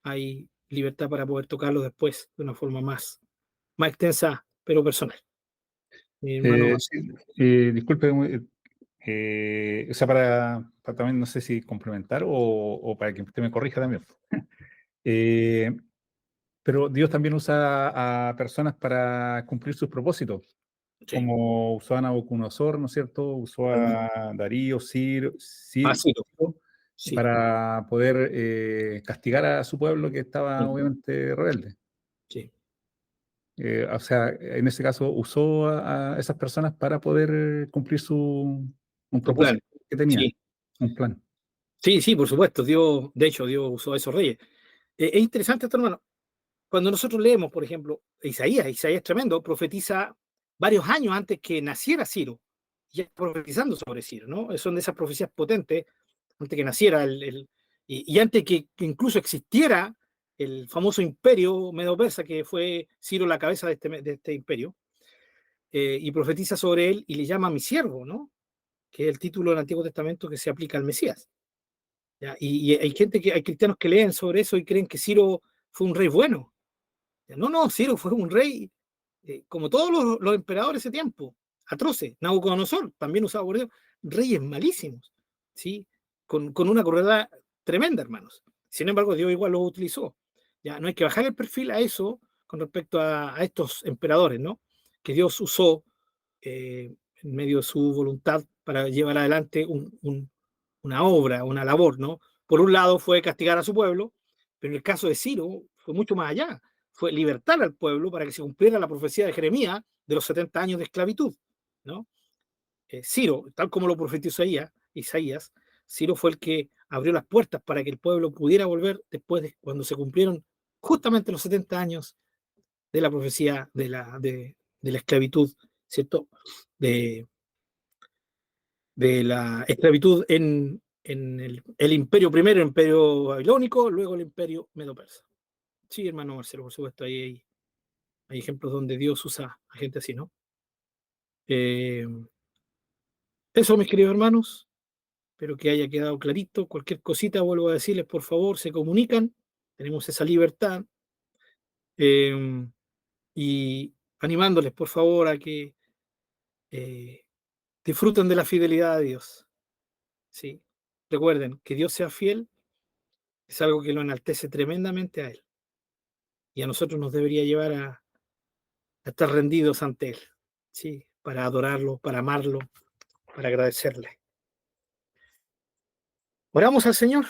hay libertad para poder tocarlo después de una forma más extensa, pero personal. Mi hermano, Sí, disculpe, o sea, para también, no sé si complementar o para que usted me corrija también. Eh, pero Dios también usa a personas para cumplir sus propósitos, sí. como usó a Nabucodonosor, ¿no es cierto? Usó a Darío, Ciro, Ciro, sí. para poder castigar a su pueblo que estaba obviamente rebelde. Sí. O sea, en ese caso usó a esas personas para poder cumplir un propósito que tenía, Sí. un plan. Sí, por supuesto. Dios usó a esos reyes. Es interesante esto, hermano. Cuando nosotros leemos, por ejemplo, Isaías es tremendo, profetiza varios años antes que naciera Ciro, ya profetizando sobre Ciro, ¿no? Son de esas profecías potentes, antes que naciera y antes que incluso existiera el famoso imperio medo-persa, que fue Ciro la cabeza de este imperio, y profetiza sobre él y le llama mi siervo, ¿no? Que es el título del Antiguo Testamento que se aplica al Mesías. ¿Ya? Y hay cristianos que leen sobre eso y creen que Ciro fue un rey bueno. No, Ciro fue un rey, como todos los emperadores de ese tiempo, atroces. Nabucodonosor, también usado por Dios, reyes malísimos, ¿sí? Con una crueldad tremenda, hermanos. Sin embargo, Dios igual los utilizó. Ya, no hay que bajar el perfil a eso con respecto a estos emperadores, ¿no? Que Dios usó en medio de su voluntad para llevar adelante una obra, una labor, ¿no? Por un lado fue castigar a su pueblo, pero en el caso de Ciro fue mucho más allá, fue libertar al pueblo para que se cumpliera la profecía de Jeremías de los 70 años de esclavitud, ¿no? Ciro, tal como lo profetizó Isaías, Ciro fue el que abrió las puertas para que el pueblo pudiera volver después de cuando se cumplieron justamente los 70 años de la profecía de la esclavitud, ¿cierto? De la esclavitud en el imperio primero, el imperio babilónico, luego el imperio medo-persa. Sí, hermano Marcelo, por supuesto, ahí hay ejemplos donde Dios usa a gente así, ¿no? Eso, mis queridos hermanos, espero que haya quedado clarito. Cualquier cosita, vuelvo a decirles, por favor, se comunican, tenemos esa libertad, y animándoles, por favor, a que disfruten de la fidelidad de Dios. ¿Sí? Recuerden que Dios sea fiel es algo que lo enaltece tremendamente a Él. Y a nosotros nos debería llevar a estar rendidos ante Él, ¿sí? Para adorarlo, para amarlo, para agradecerle. Oramos al Señor.